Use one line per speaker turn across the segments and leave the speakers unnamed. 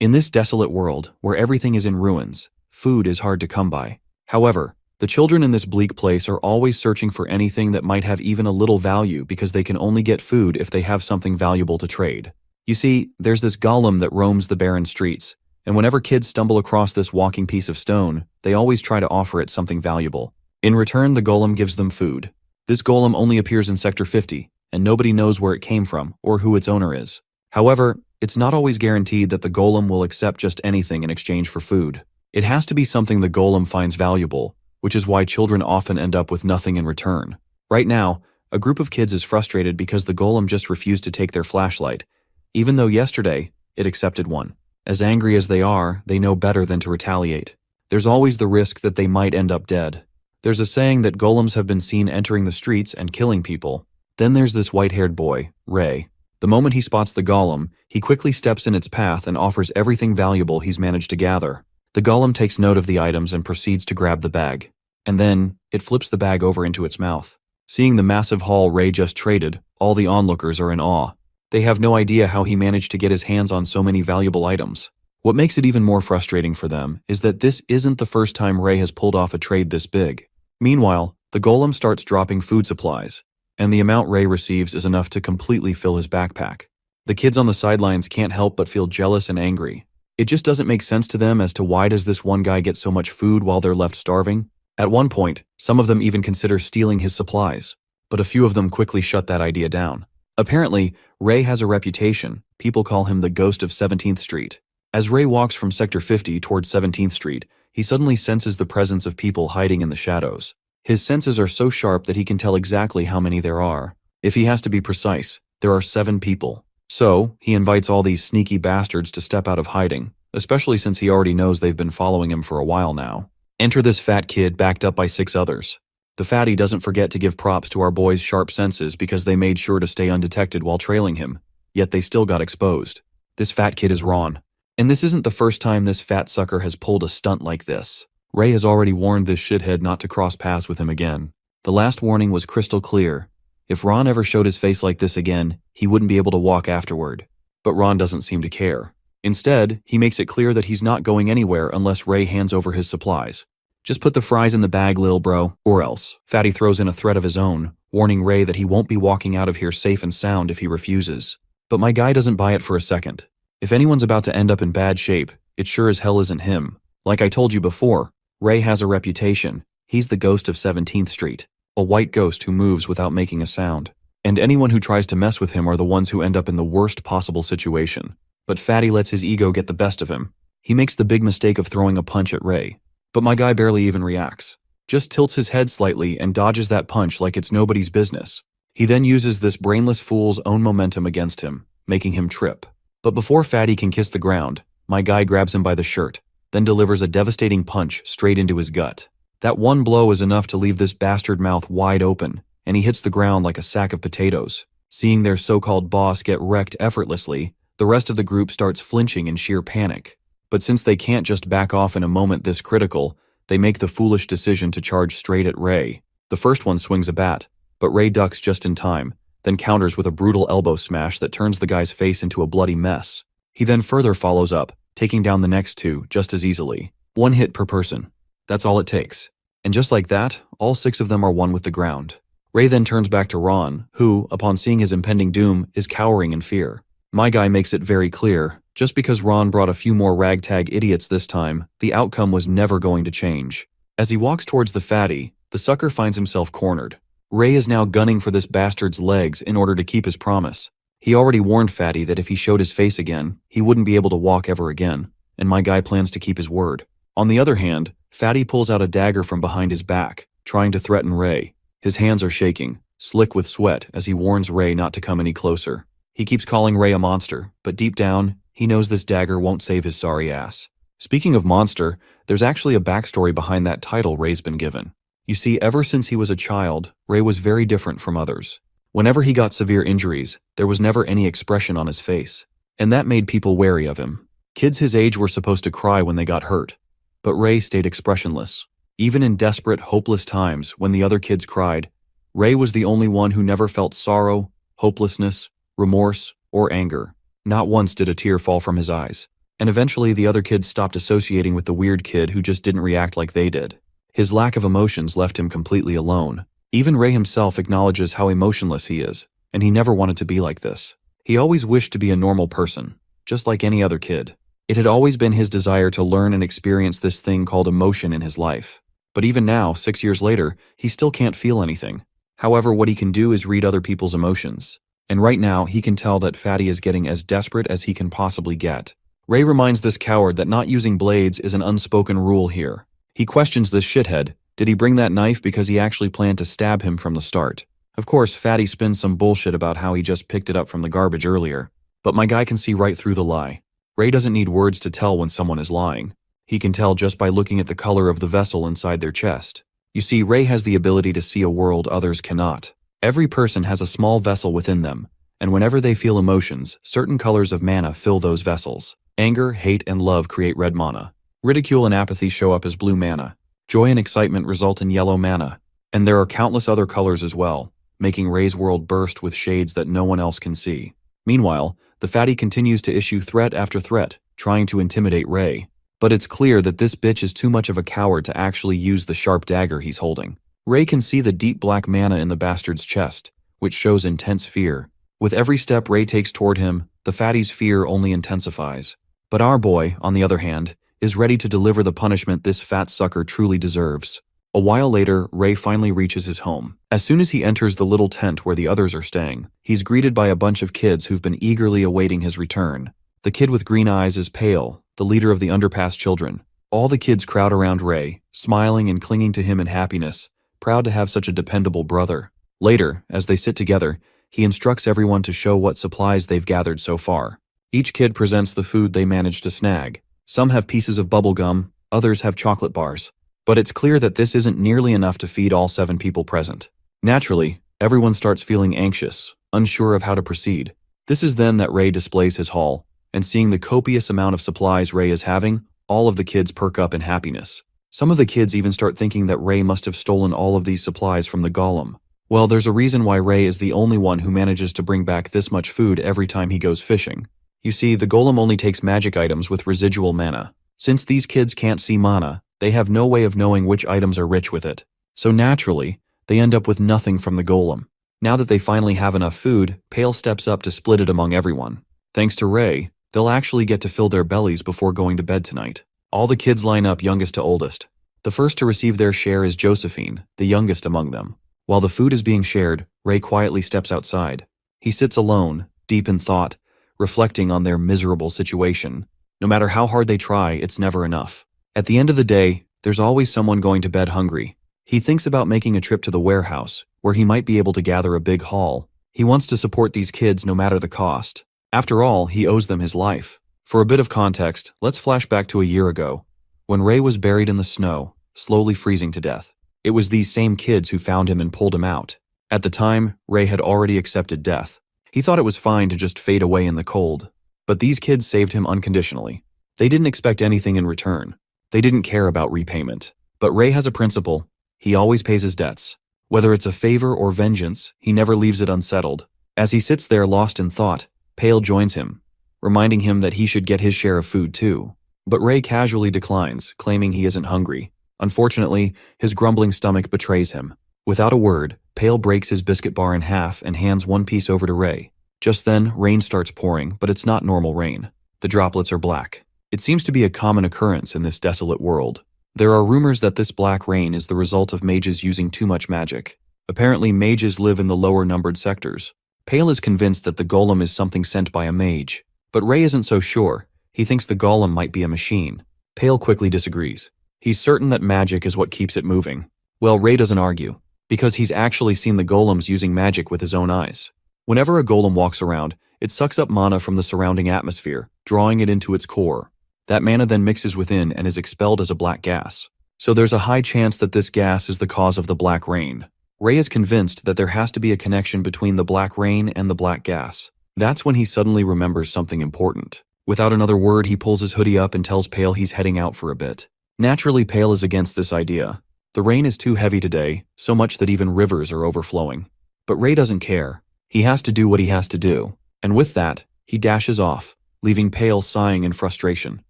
In this desolate world, where everything is in ruins, food is hard to come by. However, the children in this bleak place are always searching for anything that might have even a little value because they can only get food if they have something valuable to trade. You see, there's this golem that roams the barren streets, and whenever kids stumble across this walking piece of stone, they always try to offer it something valuable. In return, the golem gives them food. This golem only appears in Sector 50, and nobody knows where it came from or who its owner is. However, it's not always guaranteed that the golem will accept just anything in exchange for food. It has to be something the golem finds valuable, which is why children often end up with nothing in return. Right now, a group of kids is frustrated because the golem just refused to take their flashlight, even though yesterday it accepted one. As angry as they are, they know better than to retaliate. There's always the risk that they might end up dead. There's a saying that golems have been seen entering the streets and killing people. Then there's this white-haired boy, Ray. The moment he spots the golem, he quickly steps in its path and offers everything valuable he's managed to gather. The golem takes note of the items and proceeds to grab the bag. And then, it flips the bag over into its mouth. Seeing the massive haul Ray just traded, all the onlookers are in awe. They have no idea how he managed to get his hands on so many valuable items. What makes it even more frustrating for them is that this isn't the first time Ray has pulled off a trade this big. Meanwhile, the golem starts dropping food supplies, and the amount Ray receives is enough to completely fill his backpack. The kids on the sidelines can't help but feel jealous and angry. It just doesn't make sense to them as to why does this one guy get so much food while they're left starving. At one point, some of them even consider stealing his supplies, but a few of them quickly shut that idea down. Apparently, Ray has a reputation. People call him the Ghost of 17th Street. As Ray walks from Sector 50 towards 17th Street, he suddenly senses the presence of people hiding in the shadows. His senses are so sharp that he can tell exactly how many there are. If he has to be precise, there are 7 people. So, he invites all these sneaky bastards to step out of hiding, especially since he already knows they've been following him for a while now. Enter this fat kid backed up by 6 others. The fatty doesn't forget to give props to our boy's sharp senses because they made sure to stay undetected while trailing him, yet they still got exposed. This fat kid is Ron. And this isn't the first time this fat sucker has pulled a stunt like this. Ray has already warned this shithead not to cross paths with him again. The last warning was crystal clear. If Ron ever showed his face like this again, he wouldn't be able to walk afterward. But Ron doesn't seem to care. Instead, he makes it clear that he's not going anywhere unless Ray hands over his supplies. Just put the fries in the bag, lil bro, or else. Fatty throws in a threat of his own, warning Ray that he won't be walking out of here safe and sound if he refuses. But my guy doesn't buy it for a second. If anyone's about to end up in bad shape, it sure as hell isn't him. Like I told you before, Ray has a reputation. He's the Ghost of 17th Street, a white ghost who moves without making a sound. And anyone who tries to mess with him are the ones who end up in the worst possible situation. But Fatty lets his ego get the best of him. He makes the big mistake of throwing a punch at Ray. But my guy barely even reacts. Just tilts his head slightly and dodges that punch like it's nobody's business. He then uses this brainless fool's own momentum against him, making him trip. But before Fatty can kiss the ground, my guy grabs him by the shirt, then delivers a devastating punch straight into his gut. That one blow is enough to leave this bastard mouth wide open, and he hits the ground like a sack of potatoes. Seeing their so-called boss get wrecked effortlessly, the rest of the group starts flinching in sheer panic. But since they can't just back off in a moment this critical, they make the foolish decision to charge straight at Ray. The first one swings a bat, but Ray ducks just in time, then counters with a brutal elbow smash that turns the guy's face into a bloody mess. He then further follows up, taking down the next 2 just as easily. 1 hit per person. That's all it takes. And just like that, all 6 of them are one with the ground. Ray then turns back to Ron, who, upon seeing his impending doom, is cowering in fear. My guy makes it very clear, just because Ron brought a few more ragtag idiots this time, the outcome was never going to change. As he walks towards the fatty, the sucker finds himself cornered. Ray is now gunning for this bastard's legs in order to keep his promise. He already warned Fatty that if he showed his face again, he wouldn't be able to walk ever again, and my guy plans to keep his word. On the other hand, Fatty pulls out a dagger from behind his back, trying to threaten Ray. His hands are shaking, slick with sweat as he warns Ray not to come any closer. He keeps calling Ray a monster, but deep down, he knows this dagger won't save his sorry ass. Speaking of monster, there's actually a backstory behind that title Ray's been given. You see, ever since he was a child, Ray was very different from others. Whenever he got severe injuries, there was never any expression on his face, and that made people wary of him. Kids his age were supposed to cry when they got hurt, but Ray stayed expressionless. Even in desperate, hopeless times when the other kids cried, Ray was the only one who never felt sorrow, hopelessness, remorse, or anger. Not once did a tear fall from his eyes. and eventually the other kids stopped associating with the weird kid who just didn't react like they did. His lack of emotions left him completely alone. Even Ray himself acknowledges how emotionless he is, and he never wanted to be like this. He always wished to be a normal person, just like any other kid. It had always been his desire to learn and experience this thing called emotion in his life. But even now, 6 years later, he still can't feel anything. However, what he can do is read other people's emotions. And right now, he can tell that Fatty is getting as desperate as he can possibly get. Ray reminds this coward that not using blades is an unspoken rule here. He questions this shithead. Did he bring that knife because he actually planned to stab him from the start? Of course, Fatty spins some bullshit about how he just picked it up from the garbage earlier. But my guy can see right through the lie. Ray doesn't need words to tell when someone is lying. He can tell just by looking at the color of the vessel inside their chest. You see, Ray has the ability to see a world others cannot. Every person has a small vessel within them, and whenever they feel emotions, certain colors of mana fill those vessels. Anger, hate, and love create red mana. Ridicule and apathy show up as blue mana. Joy and excitement result in yellow mana. And there are countless other colors as well, making Ray's world burst with shades that no one else can see. Meanwhile, the Fatty continues to issue threat after threat, trying to intimidate Ray. But it's clear that this bitch is too much of a coward to actually use the sharp dagger he's holding. Ray can see the deep black mana in the bastard's chest, which shows intense fear. With every step Ray takes toward him, the Fatty's fear only intensifies. But our boy, on the other hand, is ready to deliver the punishment this fat sucker truly deserves. A while later, Ray finally reaches his home. As soon as he enters the little tent where the others are staying, he's greeted by a bunch of kids who've been eagerly awaiting his return. The kid with green eyes is Pale, the leader of the underpass children. All the kids crowd around Ray, smiling and clinging to him in happiness, proud to have such a dependable brother. Later, as they sit together, he instructs everyone to show what supplies they've gathered so far. Each kid presents the food they managed to snag. Some have pieces of bubble gum, others have chocolate bars. But it's clear that this isn't nearly enough to feed all 7 people present. Naturally, everyone starts feeling anxious, unsure of how to proceed. This is then that Ray displays his haul, and seeing the copious amount of supplies Ray is having, all of the kids perk up in happiness. Some of the kids even start thinking that Ray must have stolen all of these supplies from the golem. Well, there's a reason why Ray is the only one who manages to bring back this much food every time he goes fishing. You see, the golem only takes magic items with residual mana. Since these kids can't see mana, they have no way of knowing which items are rich with it. So naturally, they end up with nothing from the golem. Now that they finally have enough food, Pale steps up to split it among everyone. Thanks to Ray, they'll actually get to fill their bellies before going to bed tonight. All the kids line up youngest to oldest. The first to receive their share is Josephine, the youngest among them. While the food is being shared, Ray quietly steps outside. He sits alone, deep in thought, reflecting on their miserable situation. No matter how hard they try, it's never enough. At the end of the day, there's always someone going to bed hungry. He thinks about making a trip to the warehouse, where he might be able to gather a big haul. He wants to support these kids no matter the cost. After all, he owes them his life. For a bit of context, let's flash back to a year ago, when Ray was buried in the snow, slowly freezing to death. It was these same kids who found him and pulled him out. At the time, Ray had already accepted death. He thought it was fine to just fade away in the cold. But these kids saved him unconditionally. They didn't expect anything in return. They didn't care about repayment. But Ray has a principle. He always pays his debts. Whether it's a favor or vengeance, he never leaves it unsettled. As he sits there lost in thought, Pale joins him, reminding him that he should get his share of food too. But Ray casually declines, claiming he isn't hungry. Unfortunately, his grumbling stomach betrays him. Without a word, Pale breaks his biscuit bar in half and hands one piece over to Ray. Just then, rain starts pouring, but it's not normal rain. The droplets are black. It seems to be a common occurrence in this desolate world. There are rumors that this black rain is the result of mages using too much magic. Apparently, mages live in the lower numbered sectors. Pale is convinced that the golem is something sent by a mage. But Ray isn't so sure. He thinks the golem might be a machine. Pale quickly disagrees. He's certain that magic is what keeps it moving. Well, Ray doesn't argue, because he's actually seen the golems using magic with his own eyes. Whenever a golem walks around, it sucks up mana from the surrounding atmosphere, drawing it into its core. That mana then mixes within and is expelled as a black gas. So there's a high chance that this gas is the cause of the black rain. Ray is convinced that there has to be a connection between the black rain and the black gas. That's when he suddenly remembers something important. Without another word, he pulls his hoodie up and tells Pale he's heading out for a bit. Naturally, Pale is against this idea. The rain is too heavy today, so much that even rivers are overflowing. But Ray doesn't care. He has to do what he has to do. And with that, he dashes off, leaving Pale sighing in frustration.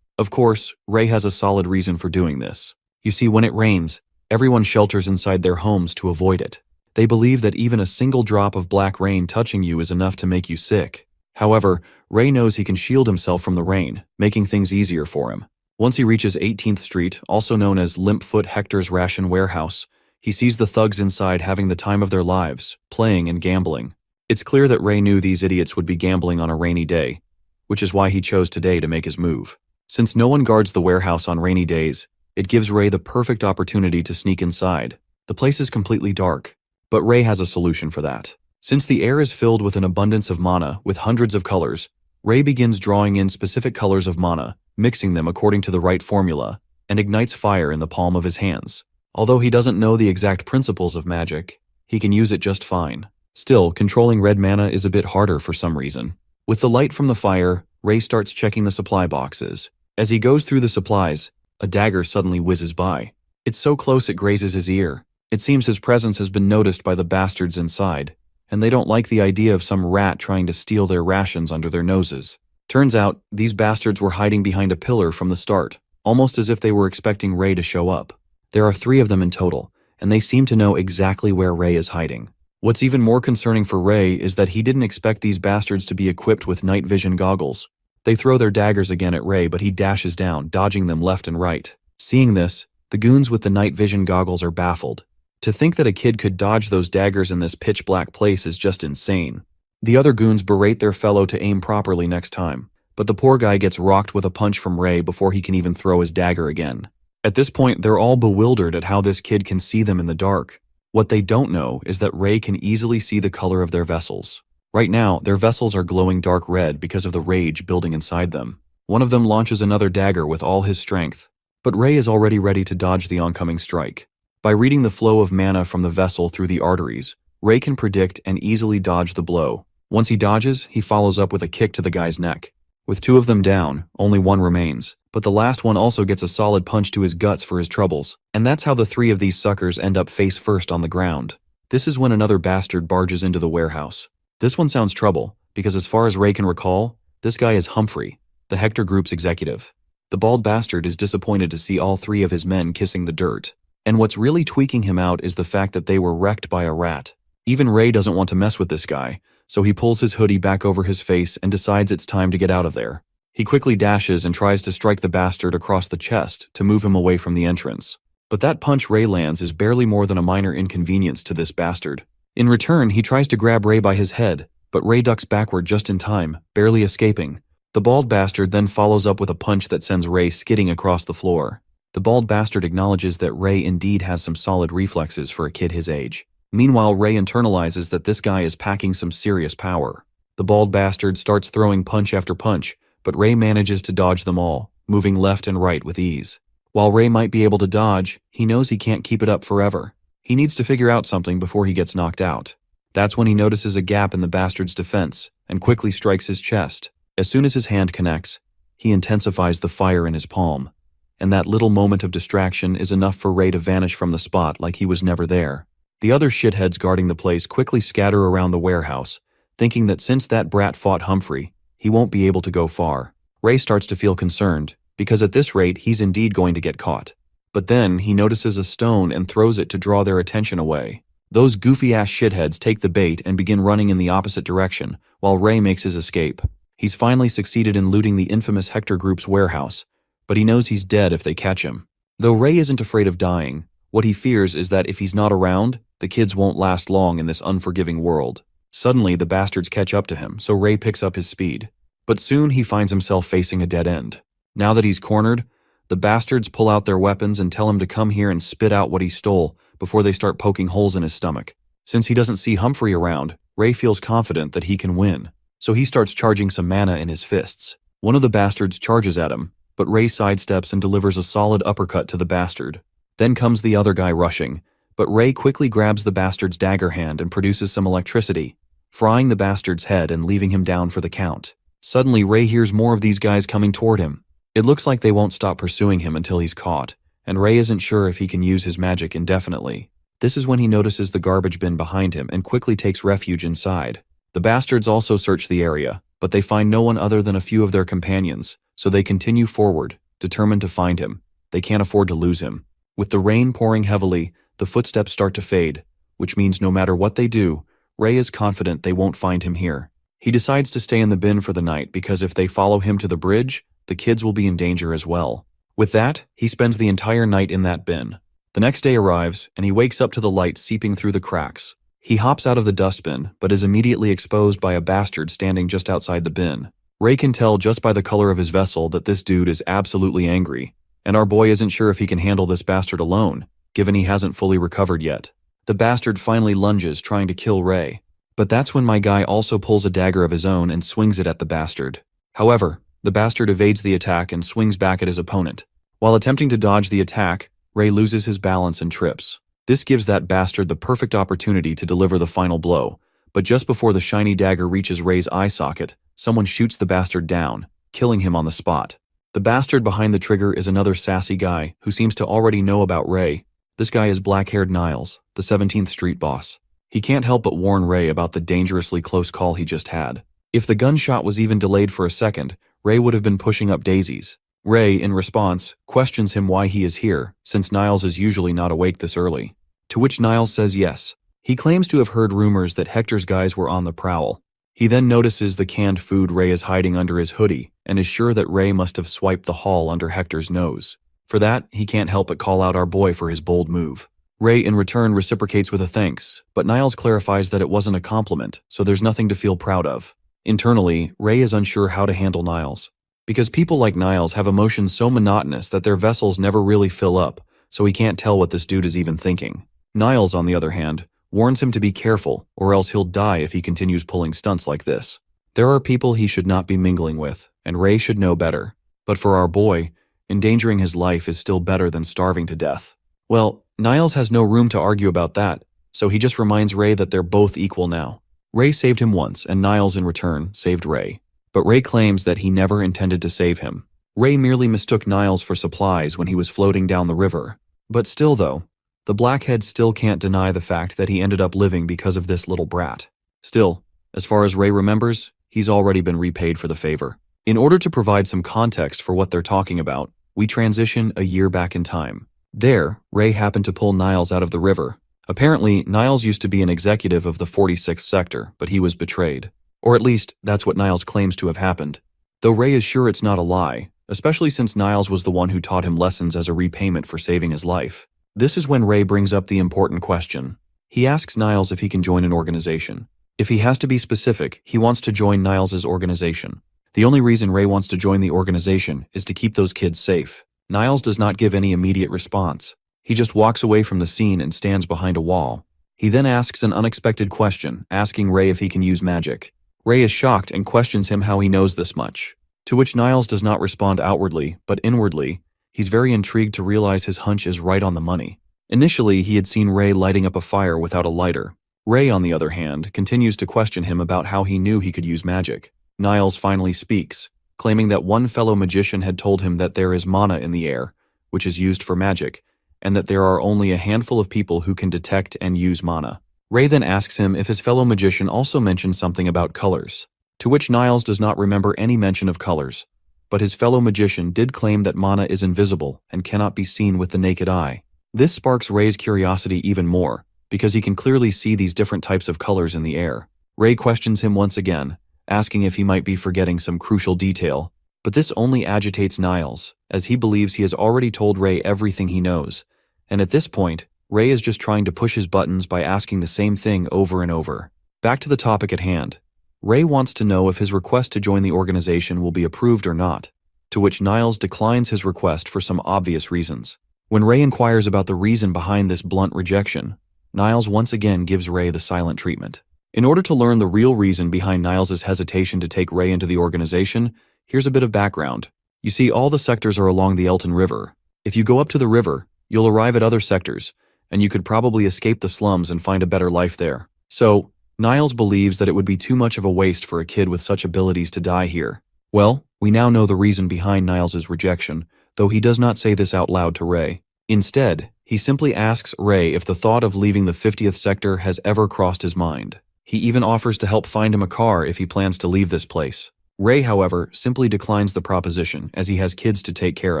Of course, Ray has a solid reason for doing this. You see, when it rains, everyone shelters inside their homes to avoid it. They believe that even a single drop of black rain touching you is enough to make you sick. However, Ray knows he can shield himself from the rain, making things easier for him. Once he reaches 18th Street, also known as Limpfoot Hector's Ration Warehouse, he sees the thugs inside having the time of their lives, playing and gambling. It's clear that Ray knew these idiots would be gambling on a rainy day, which is why he chose today to make his move. Since no one guards the warehouse on rainy days, it gives Ray the perfect opportunity to sneak inside. The place is completely dark, but Ray has a solution for that. Since the air is filled with an abundance of mana with hundreds of colors, Ray begins drawing in specific colors of mana, mixing them according to the right formula, and ignites fire in the palm of his hands. Although he doesn't know the exact principles of magic, he can use it just fine. Still, controlling red mana is a bit harder for some reason. With the light from the fire, Ray starts checking the supply boxes. As he goes through the supplies, a dagger suddenly whizzes by. It's so close it grazes his ear. It seems his presence has been noticed by the bastards inside, and they don't like the idea of some rat trying to steal their rations under their noses. Turns out, these bastards were hiding behind a pillar from the start, almost as if they were expecting Ray to show up. There are 3 of them in total, and they seem to know exactly where Ray is hiding. What's even more concerning for Ray is that he didn't expect these bastards to be equipped with night vision goggles. They throw their daggers again at Ray, but he dashes down, dodging them left and right. Seeing this, the goons with the night vision goggles are baffled. To think that a kid could dodge those daggers in this pitch-black place is just insane. The other goons berate their fellow to aim properly next time, but the poor guy gets rocked with a punch from Ray before he can even throw his dagger again. At this point, they're all bewildered at how this kid can see them in the dark. What they don't know is that Ray can easily see the color of their vessels. Right now, their vessels are glowing dark red because of the rage building inside them. One of them launches another dagger with all his strength, but Ray is already ready to dodge the oncoming strike. By reading the flow of mana from the vessel through the arteries, Ray can predict and easily dodge the blow. Once he dodges, he follows up with a kick to the guy's neck. With 2 of them down, only 1 remains, but the last one also gets a solid punch to his guts for his troubles, and that's how the 3 of these suckers end up face first on the ground. This is when another bastard barges into the warehouse. This one sounds trouble, because as far as Ray can recall, this guy is Humphrey, the Hector Group's executive. The bald bastard is disappointed to see all 3 of his men kissing the dirt, and what's really tweaking him out is the fact that they were wrecked by a rat. Even Ray doesn't want to mess with this guy, so he pulls his hoodie back over his face and decides it's time to get out of there. He quickly dashes and tries to strike the bastard across the chest to move him away from the entrance. But that punch Ray lands is barely more than a minor inconvenience to this bastard. In return, he tries to grab Ray by his head, but Ray ducks backward just in time, barely escaping. The bald bastard then follows up with a punch that sends Ray skidding across the floor. The bald bastard acknowledges that Ray indeed has some solid reflexes for a kid his age. Meanwhile, Ray internalizes that this guy is packing some serious power. The bald bastard starts throwing punch after punch, but Ray manages to dodge them all, moving left and right with ease. While Ray might be able to dodge, he knows he can't keep it up forever. He needs to figure out something before he gets knocked out. That's when he notices a gap in the bastard's defense and quickly strikes his chest. As soon as his hand connects, he intensifies the fire in his palm, and that little moment of distraction is enough for Ray to vanish from the spot like he was never there. The other shitheads guarding the place quickly scatter around the warehouse, thinking that since that brat fought Humphrey, he won't be able to go far. Ray starts to feel concerned, because at this rate he's indeed going to get caught. But then he notices a stone and throws it to draw their attention away. Those goofy-ass shitheads take the bait and begin running in the opposite direction, while Ray makes his escape. He's finally succeeded in looting the infamous Hector Group's warehouse, but he knows he's dead if they catch him. Though Ray isn't afraid of dying, what he fears is that if he's not around, the kids won't last long in this unforgiving world. Suddenly, the bastards catch up to him, so Ray picks up his speed. But soon he finds himself facing a dead end. Now that he's cornered, the bastards pull out their weapons and tell him to come here and spit out what he stole before they start poking holes in his stomach. Since he doesn't see Humphrey around, Ray feels confident that he can win, so he starts charging some mana in his fists. One of the bastards charges at him, but Ray sidesteps and delivers a solid uppercut to the bastard. Then comes the other guy rushing, but Ray quickly grabs the bastard's dagger hand and produces some electricity, frying the bastard's head and leaving him down for the count. Suddenly, Ray hears more of these guys coming toward him. It looks like they won't stop pursuing him until he's caught, and Ray isn't sure if he can use his magic indefinitely. This is when he notices the garbage bin behind him and quickly takes refuge inside. The bastards also search the area, but they find no one other than a few of their companions, so they continue forward, determined to find him. They can't afford to lose him. With the rain pouring heavily, the footsteps start to fade, which means no matter what they do, Ray is confident they won't find him here. He decides to stay in the bin for the night because if they follow him to the bridge, the kids will be in danger as well. With that, he spends the entire night in that bin. The next day arrives, and he wakes up to the light seeping through the cracks. He hops out of the dustbin, but is immediately exposed by a bastard standing just outside the bin. Ray can tell just by the color of his vessel that this dude is absolutely angry, and our boy isn't sure if he can handle this bastard alone, given he hasn't fully recovered yet. The bastard finally lunges, trying to kill Ray. But that's when my guy also pulls a dagger of his own and swings it at the bastard. However, the bastard evades the attack and swings back at his opponent. While attempting to dodge the attack, Ray loses his balance and trips. This gives that bastard the perfect opportunity to deliver the final blow, but just before the shiny dagger reaches Ray's eye socket, someone shoots the bastard down, killing him on the spot. The bastard behind the trigger is another sassy guy who seems to already know about Ray. This guy is black-haired Niles, the 17th Street boss. He can't help but warn Ray about the dangerously close call he just had. If the gunshot was even delayed for a second, Ray would have been pushing up daisies. Ray, in response, questions him why he is here, since Niles is usually not awake this early. To which Niles says yes. He claims to have heard rumors that Hector's guys were on the prowl. He then notices the canned food Ray is hiding under his hoodie, and is sure that Ray must have swiped the haul under Hector's nose. For that, he can't help but call out our boy for his bold move. Ray in return reciprocates with a thanks, but Niles clarifies that it wasn't a compliment, so there's nothing to feel proud of. Internally, Ray is unsure how to handle Niles. Because people like Niles have emotions so monotonous that their vessels never really fill up, so he can't tell what this dude is even thinking. Niles, on the other hand, warns him to be careful, or else he'll die if he continues pulling stunts like this. There are people he should not be mingling with, and Ray should know better. But for our boy, endangering his life is still better than starving to death. Well, Niles has no room to argue about that, so he just reminds Ray that they're both equal now. Ray saved him once, and Niles in return saved Ray. But Ray claims that he never intended to save him. Ray merely mistook Niles for supplies when he was floating down the river. But still though, the blackhead still can't deny the fact that he ended up living because of this little brat. Still, as far as Ray remembers, he's already been repaid for the favor. In order to provide some context for what they're talking about, we transition a year back in time. There, Ray happened to pull Niles out of the river. Apparently, Niles used to be an executive of the 46th sector, but he was betrayed. Or at least, that's what Niles claims to have happened. Though Ray is sure it's not a lie, especially since Niles was the one who taught him lessons as a repayment for saving his life. This is when Ray brings up the important question. He asks Niles if he can join an organization. If he has to be specific, he wants to join Niles' organization. The only reason Ray wants to join the organization is to keep those kids safe. Niles does not give any immediate response. He just walks away from the scene and stands behind a wall. He then asks an unexpected question, asking Ray if he can use magic. Ray is shocked and questions him how he knows this much. To which Niles does not respond outwardly, but inwardly, he's very intrigued to realize his hunch is right on the money. Initially, he had seen Ray lighting up a fire without a lighter. Ray, on the other hand, continues to question him about how he knew he could use magic. Niles finally speaks, claiming that one fellow magician had told him that there is mana in the air, which is used for magic, and that there are only a handful of people who can detect and use mana. Ray then asks him if his fellow magician also mentioned something about colors, to which Niles does not remember any mention of colors, but his fellow magician did claim that mana is invisible and cannot be seen with the naked eye. This sparks Ray's curiosity even more, because he can clearly see these different types of colors in the air. Ray questions him once again, asking if he might be forgetting some crucial detail, but this only agitates Niles, as he believes he has already told Ray everything he knows, and at this point, Ray is just trying to push his buttons by asking the same thing over and over. Back to the topic at hand. Ray wants to know if his request to join the organization will be approved or not, to which Niles declines his request for some obvious reasons. When Ray inquires about the reason behind this blunt rejection, Niles once again gives Ray the silent treatment. In order to learn the real reason behind Niles' hesitation to take Ray into the organization, here's a bit of background. You see, all the sectors are along the Elton River. If you go up to the river, you'll arrive at other sectors, and you could probably escape the slums and find a better life there. So, Niles believes that it would be too much of a waste for a kid with such abilities to die here. Well, we now know the reason behind Niles' rejection, though he does not say this out loud to Ray. Instead, he simply asks Ray if the thought of leaving the 50th sector has ever crossed his mind. He even offers to help find him a car if he plans to leave this place. Ray, however, simply declines the proposition as he has kids to take care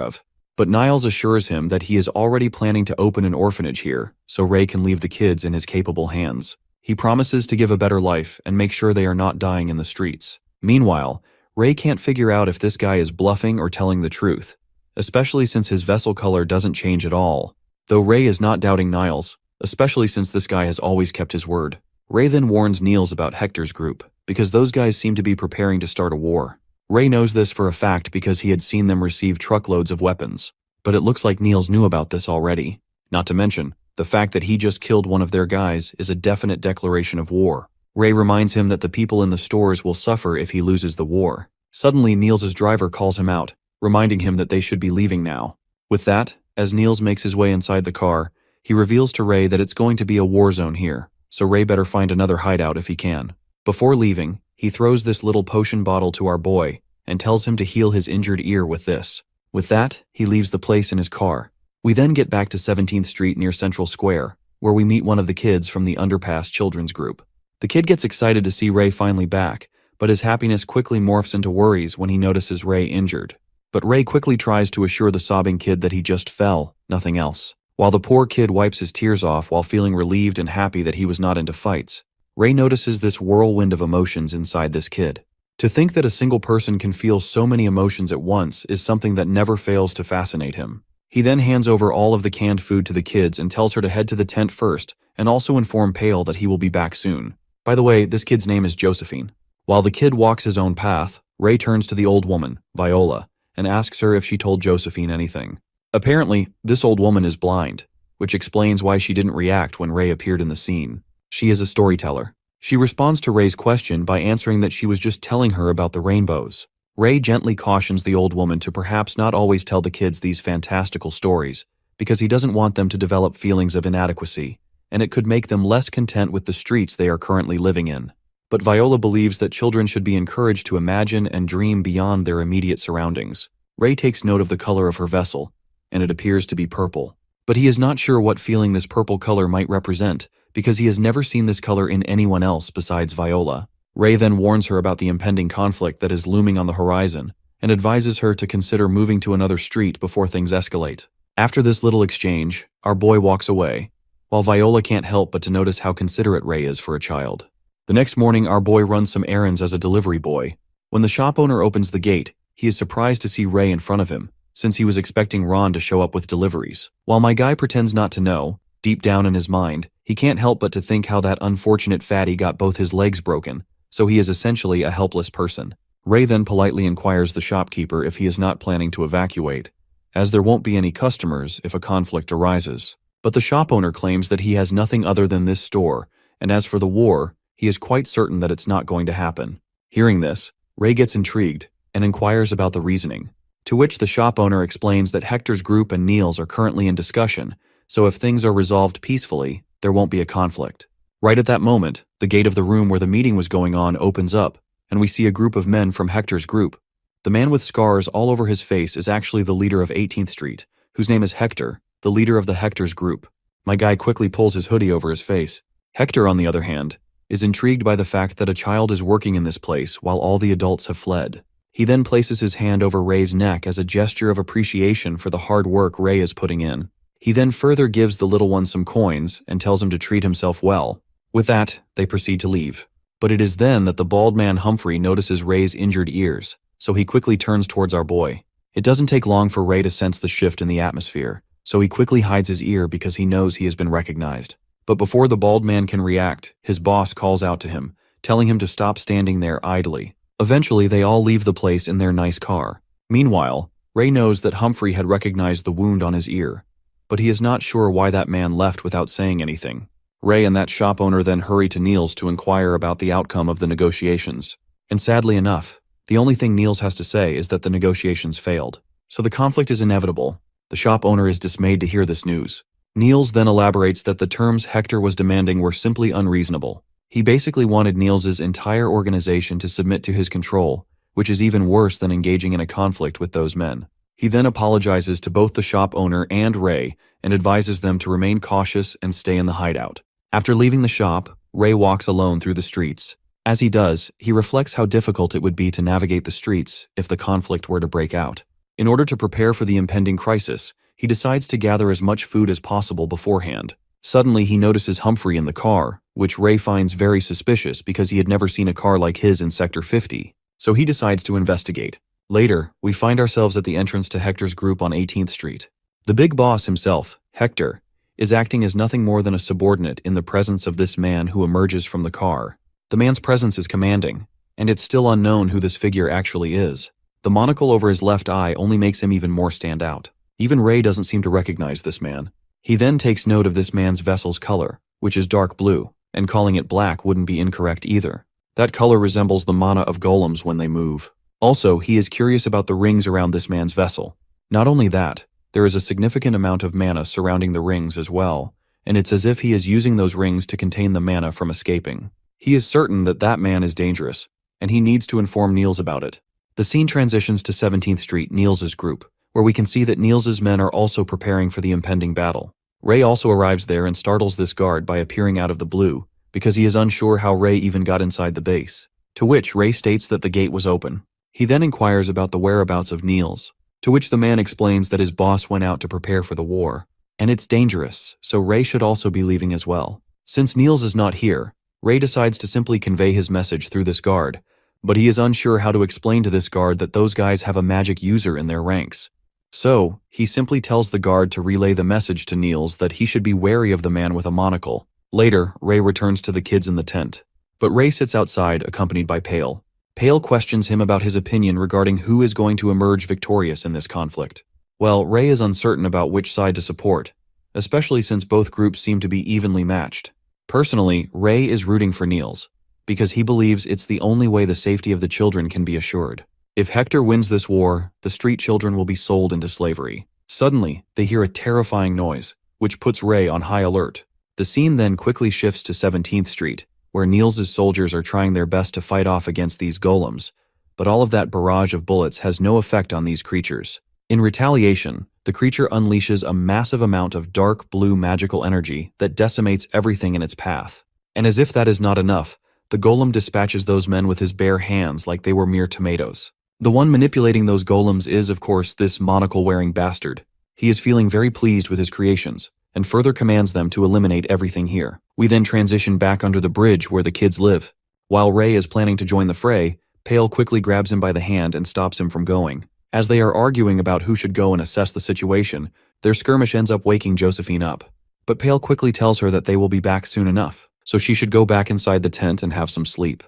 of. But Niles assures him that he is already planning to open an orphanage here, so Ray can leave the kids in his capable hands. He promises to give a better life and make sure they are not dying in the streets. Meanwhile, Ray can't figure out if this guy is bluffing or telling the truth, especially since his vessel color doesn't change at all. Though Ray is not doubting Niles, especially since this guy has always kept his word. Ray then warns Niles about Hector's group, because those guys seem to be preparing to start a war. Ray knows this for a fact because he had seen them receive truckloads of weapons. But it looks like Niles knew about this already. Not to mention, the fact that he just killed one of their guys is a definite declaration of war. Ray reminds him that the people in the stores will suffer if he loses the war. Suddenly, Niles' driver calls him out, reminding him that they should be leaving now. With that, as Niles makes his way inside the car, he reveals to Ray that it's going to be a war zone here, so Ray better find another hideout if he can. Before leaving, he throws this little potion bottle to our boy and tells him to heal his injured ear with this. With that, he leaves the place in his car. We then get back to 17th Street near Central Square, where we meet one of the kids from the Underpass Children's Group. The kid gets excited to see Ray finally back, but his happiness quickly morphs into worries when he notices Ray injured. But Ray quickly tries to assure the sobbing kid that he just fell, nothing else. While the poor kid wipes his tears off while feeling relieved and happy that he was not into fights, Ray notices this whirlwind of emotions inside this kid. To think that a single person can feel so many emotions at once is something that never fails to fascinate him. He then hands over all of the canned food to the kids and tells her to head to the tent first and also inform Pale that he will be back soon. By the way, this kid's name is Josephine. While the kid walks his own path, Ray turns to the old woman, Viola, and asks her if she told Josephine anything. Apparently, this old woman is blind, which explains why she didn't react when Ray appeared in the scene. She is a storyteller. She responds to Ray's question by answering that she was just telling her about the rainbows. Ray gently cautions the old woman to perhaps not always tell the kids these fantastical stories, because he doesn't want them to develop feelings of inadequacy, and it could make them less content with the streets they are currently living in. But Viola believes that children should be encouraged to imagine and dream beyond their immediate surroundings. Ray takes note of the color of her vessel, and it appears to be purple. But he is not sure what feeling this purple color might represent, because he has never seen this color in anyone else besides Viola. Ray then warns her about the impending conflict that is looming on the horizon, and advises her to consider moving to another street before things escalate. After this little exchange, our boy walks away, while Viola can't help but to notice how considerate Ray is for a child. The next morning, our boy runs some errands as a delivery boy. When the shop owner opens the gate, he is surprised to see Ray in front of him, since he was expecting Ron to show up with deliveries. While my guy pretends not to know, deep down in his mind, he can't help but to think how that unfortunate fatty got both his legs broken, so he is essentially a helpless person. Ray then politely inquires the shopkeeper if he is not planning to evacuate, as there won't be any customers if a conflict arises. But the shop owner claims that he has nothing other than this store, and as for the war, he is quite certain that it's not going to happen. Hearing this, Ray gets intrigued and inquires about the reasoning, to which the shop owner explains that Hector's group and Neil's are currently in discussion, so if things are resolved peacefully, there won't be a conflict. Right at that moment, the gate of the room where the meeting was going on opens up, and we see a group of men from Hector's group. The man with scars all over his face is actually the leader of 18th Street, whose name is Hector, the leader of the Hector's group. My guy quickly pulls his hoodie over his face. Hector, on the other hand, is intrigued by the fact that a child is working in this place while all the adults have fled. He then places his hand over Ray's neck as a gesture of appreciation for the hard work Ray is putting in. He then further gives the little one some coins and tells him to treat himself well. With that, they proceed to leave. But it is then that the bald man Humphrey notices Ray's injured ears, so he quickly turns towards our boy. It doesn't take long for Ray to sense the shift in the atmosphere, so he quickly hides his ear because he knows he has been recognized. But before the bald man can react, his boss calls out to him, telling him to stop standing there idly. Eventually, they all leave the place in their nice car. Meanwhile, Ray knows that Humphrey had recognized the wound on his ear, but he is not sure why that man left without saying anything. Ray and that shop owner then hurry to Niels to inquire about the outcome of the negotiations. And sadly enough, the only thing Niels has to say is that the negotiations failed. So the conflict is inevitable. The shop owner is dismayed to hear this news. Niels then elaborates that the terms Hector was demanding were simply unreasonable. He basically wanted Niels's entire organization to submit to his control, which is even worse than engaging in a conflict with those men. He then apologizes to both the shop owner and Ray and advises them to remain cautious and stay in the hideout. After leaving the shop, Ray walks alone through the streets. As he does, he reflects how difficult it would be to navigate the streets if the conflict were to break out. In order to prepare for the impending crisis, he decides to gather as much food as possible beforehand. Suddenly, he notices Humphrey in the car, which Ray finds very suspicious because he had never seen a car like his in Sector 50, so he decides to investigate. Later, we find ourselves at the entrance to Hector's group on 18th Street. The big boss himself, Hector, is acting as nothing more than a subordinate in the presence of this man who emerges from the car. The man's presence is commanding, and it's still unknown who this figure actually is. The monocle over his left eye only makes him even more stand out. Even Ray doesn't seem to recognize this man. He then takes note of this man's vessel's color, which is dark blue, and calling it black wouldn't be incorrect either. That color resembles the mana of golems when they move. Also, he is curious about the rings around this man's vessel. Not only that, there is a significant amount of mana surrounding the rings as well, and it's as if he is using those rings to contain the mana from escaping. He is certain that that man is dangerous, and he needs to inform Niels about it. The scene transitions to 17th Street, Niels' group, where we can see that Niels' men are also preparing for the impending battle. Ray also arrives there and startles this guard by appearing out of the blue, because he is unsure how Ray even got inside the base. To which Ray states that the gate was open. He then inquires about the whereabouts of Niels, to which the man explains that his boss went out to prepare for the war, and it's dangerous, so Ray should also be leaving as well. Since Niels is not here, Ray decides to simply convey his message through this guard, but he is unsure how to explain to this guard that those guys have a magic user in their ranks. So, he simply tells the guard to relay the message to Niels that he should be wary of the man with a monocle. Later, Ray returns to the kids in the tent, but Ray sits outside accompanied by Pale. Pale questions him about his opinion regarding who is going to emerge victorious in this conflict. Well, Ray is uncertain about which side to support, especially since both groups seem to be evenly matched. Personally, Ray is rooting for Niels, because he believes it's the only way the safety of the children can be assured. If Hector wins this war, the street children will be sold into slavery. Suddenly, they hear a terrifying noise, which puts Ray on high alert. The scene then quickly shifts to 17th Street, where Niels' soldiers are trying their best to fight off against these golems, but all of that barrage of bullets has no effect on these creatures. In retaliation, the creature unleashes a massive amount of dark blue magical energy that decimates everything in its path. And as if that is not enough, the golem dispatches those men with his bare hands like they were mere tomatoes. The one manipulating those golems is, of course, this monocle-wearing bastard. He is feeling very pleased with his creations, and further commands them to eliminate everything here. We then transition back under the bridge where the kids live. While Ray is planning to join the fray, Pale quickly grabs him by the hand and stops him from going. As they are arguing about who should go and assess the situation, their skirmish ends up waking Josephine up. But Pale quickly tells her that they will be back soon enough, so she should go back inside the tent and have some sleep.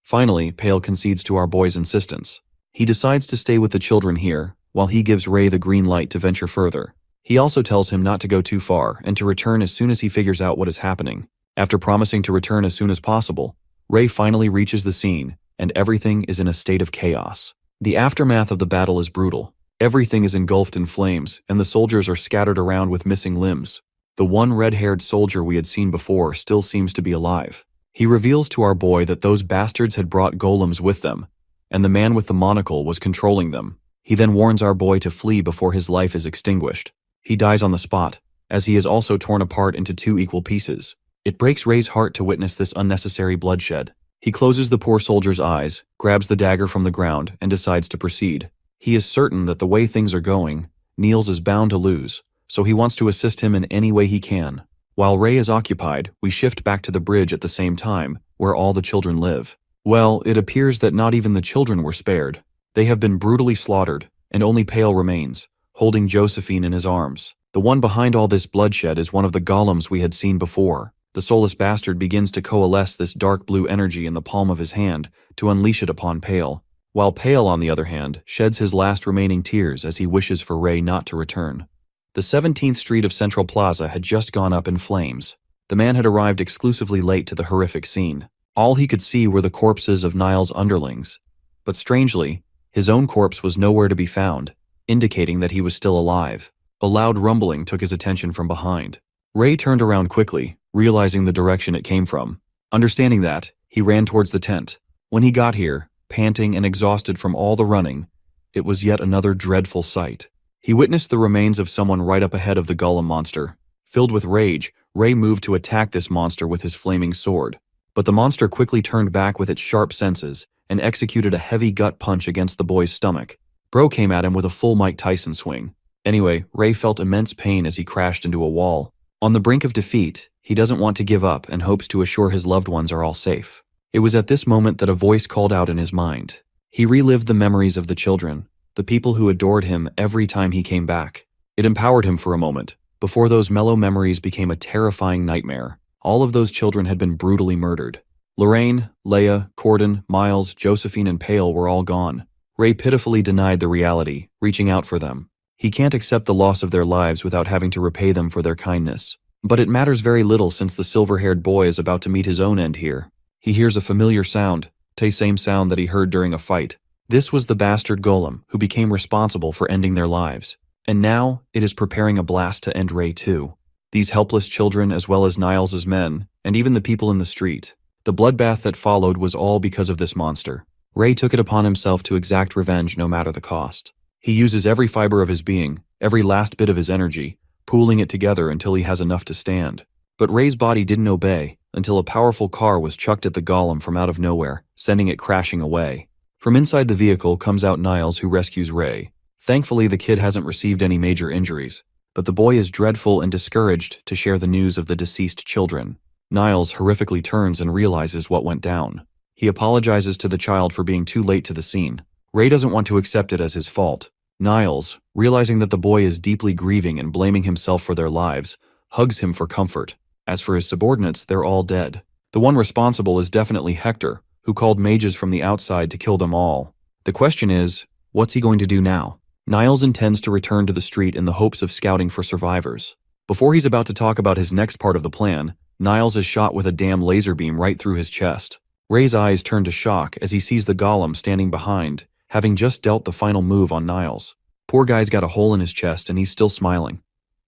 Finally, Pale concedes to our boy's insistence. He decides to stay with the children here, while he gives Ray the green light to venture further. He also tells him not to go too far and to return as soon as he figures out what is happening. After promising to return as soon as possible, Ray finally reaches the scene, and everything is in a state of chaos. The aftermath of the battle is brutal. Everything is engulfed in flames, and the soldiers are scattered around with missing limbs. The one red-haired soldier we had seen before still seems to be alive. He reveals to our boy that those bastards had brought golems with them, and the man with the monocle was controlling them. He then warns our boy to flee before his life is extinguished. He dies on the spot, as he is also torn apart into two equal pieces. It breaks Ray's heart to witness this unnecessary bloodshed. He closes the poor soldier's eyes, grabs the dagger from the ground, and decides to proceed. He is certain that the way things are going, Niels is bound to lose, so he wants to assist him in any way he can. While Ray is occupied, we shift back to the bridge at the same time, where all the children live. Well, it appears that not even the children were spared. They have been brutally slaughtered, and only Pale remains, holding Josephine in his arms. The one behind all this bloodshed is one of the golems we had seen before. The soulless bastard begins to coalesce this dark blue energy in the palm of his hand to unleash it upon Pale, while Pale, on the other hand, sheds his last remaining tears as he wishes for Ray not to return. The 17th Street of Central Plaza had just gone up in flames. The man had arrived exclusively late to the horrific scene. All he could see were the corpses of Niles' underlings. But strangely, his own corpse was nowhere to be found, indicating that he was still alive. A loud rumbling took his attention from behind. Ray turned around quickly, realizing the direction it came from. Understanding that, he ran towards the tent. When he got here, panting and exhausted from all the running, it was yet another dreadful sight. He witnessed the remains of someone right up ahead of the golem monster. Filled with rage, Ray moved to attack this monster with his flaming sword. But the monster quickly turned back with its sharp senses and executed a heavy gut punch against the boy's stomach. Bro came at him with a full Mike Tyson swing. Anyway, Ray felt immense pain as he crashed into a wall. On the brink of defeat, he doesn't want to give up and hopes to assure his loved ones are all safe. It was at this moment that a voice called out in his mind. He relived the memories of the children, the people who adored him every time he came back. It empowered him for a moment, before those mellow memories became a terrifying nightmare. All of those children had been brutally murdered. Lorraine, Leia, Corden, Miles, Josephine, and Pale were all gone. Ray pitifully denied the reality, reaching out for them. He can't accept the loss of their lives without having to repay them for their kindness. But it matters very little since the silver-haired boy is about to meet his own end here. He hears a familiar sound, the same sound that he heard during a fight. This was the bastard golem who became responsible for ending their lives. And now, it is preparing a blast to end Ray too. These helpless children as well as Niles's men, and even the people in the street. The bloodbath that followed was all because of this monster. Ray took it upon himself to exact revenge no matter the cost. He uses every fiber of his being, every last bit of his energy, pooling it together until he has enough to stand. But Ray's body didn't obey until a powerful car was chucked at the golem from out of nowhere, sending it crashing away. From inside the vehicle comes out Niles, who rescues Ray. Thankfully, the kid hasn't received any major injuries, but the boy is dreadful and discouraged to share the news of the deceased children. Niles horrifically turns and realizes what went down. He apologizes to the child for being too late to the scene. Ray doesn't want to accept it as his fault. Niles, realizing that the boy is deeply grieving and blaming himself for their lives, hugs him for comfort. As for his subordinates, they're all dead. The one responsible is definitely Hector, who called mages from the outside to kill them all. The question is, what's he going to do now? Niles intends to return to the street in the hopes of scouting for survivors. Before he's about to talk about his next part of the plan, Niles is shot with a damn laser beam right through his chest. Ray's eyes turn to shock as he sees the golem standing behind, having just dealt the final move on Niles. Poor guy's got a hole in his chest and he's still smiling.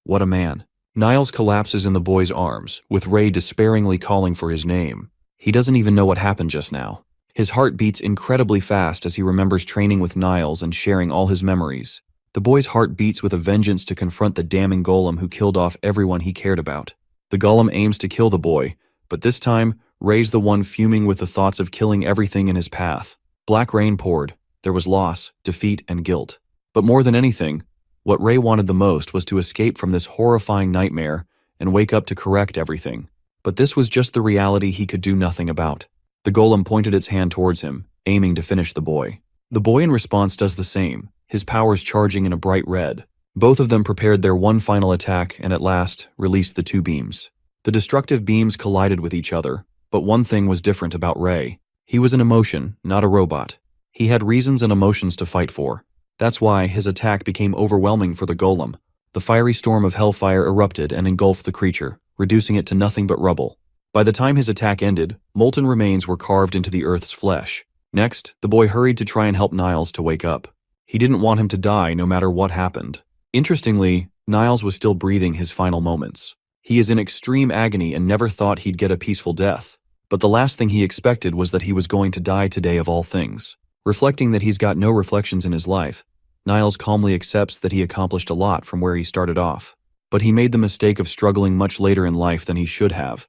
What a man. Niles collapses in the boy's arms, with Ray despairingly calling for his name. He doesn't even know what happened just now. His heart beats incredibly fast as he remembers training with Niles and sharing all his memories. The boy's heart beats with a vengeance to confront the damning golem who killed off everyone he cared about. The golem aims to kill the boy, but this time, Ray's the one fuming with the thoughts of killing everything in his path. Black rain poured. There was loss, defeat, and guilt. But more than anything, what Ray wanted the most was to escape from this horrifying nightmare and wake up to correct everything. But this was just the reality he could do nothing about. The golem pointed its hand towards him, aiming to finish the boy. The boy in response does the same, his powers charging in a bright red. Both of them prepared their one final attack and at last released the two beams. The destructive beams collided with each other, but one thing was different about Ray. He was an emotion, not a robot. He had reasons and emotions to fight for. That's why his attack became overwhelming for the golem. The fiery storm of hellfire erupted and engulfed the creature, reducing it to nothing but rubble. By the time his attack ended, molten remains were carved into the earth's flesh. Next, the boy hurried to try and help Niles to wake up. He didn't want him to die no matter what happened. Interestingly, Niles was still breathing his final moments. He is in extreme agony and never thought he'd get a peaceful death. But the last thing he expected was that he was going to die today of all things. Reflecting that he's got no reflections in his life, Niles calmly accepts that he accomplished a lot from where he started off. But he made the mistake of struggling much later in life than he should have,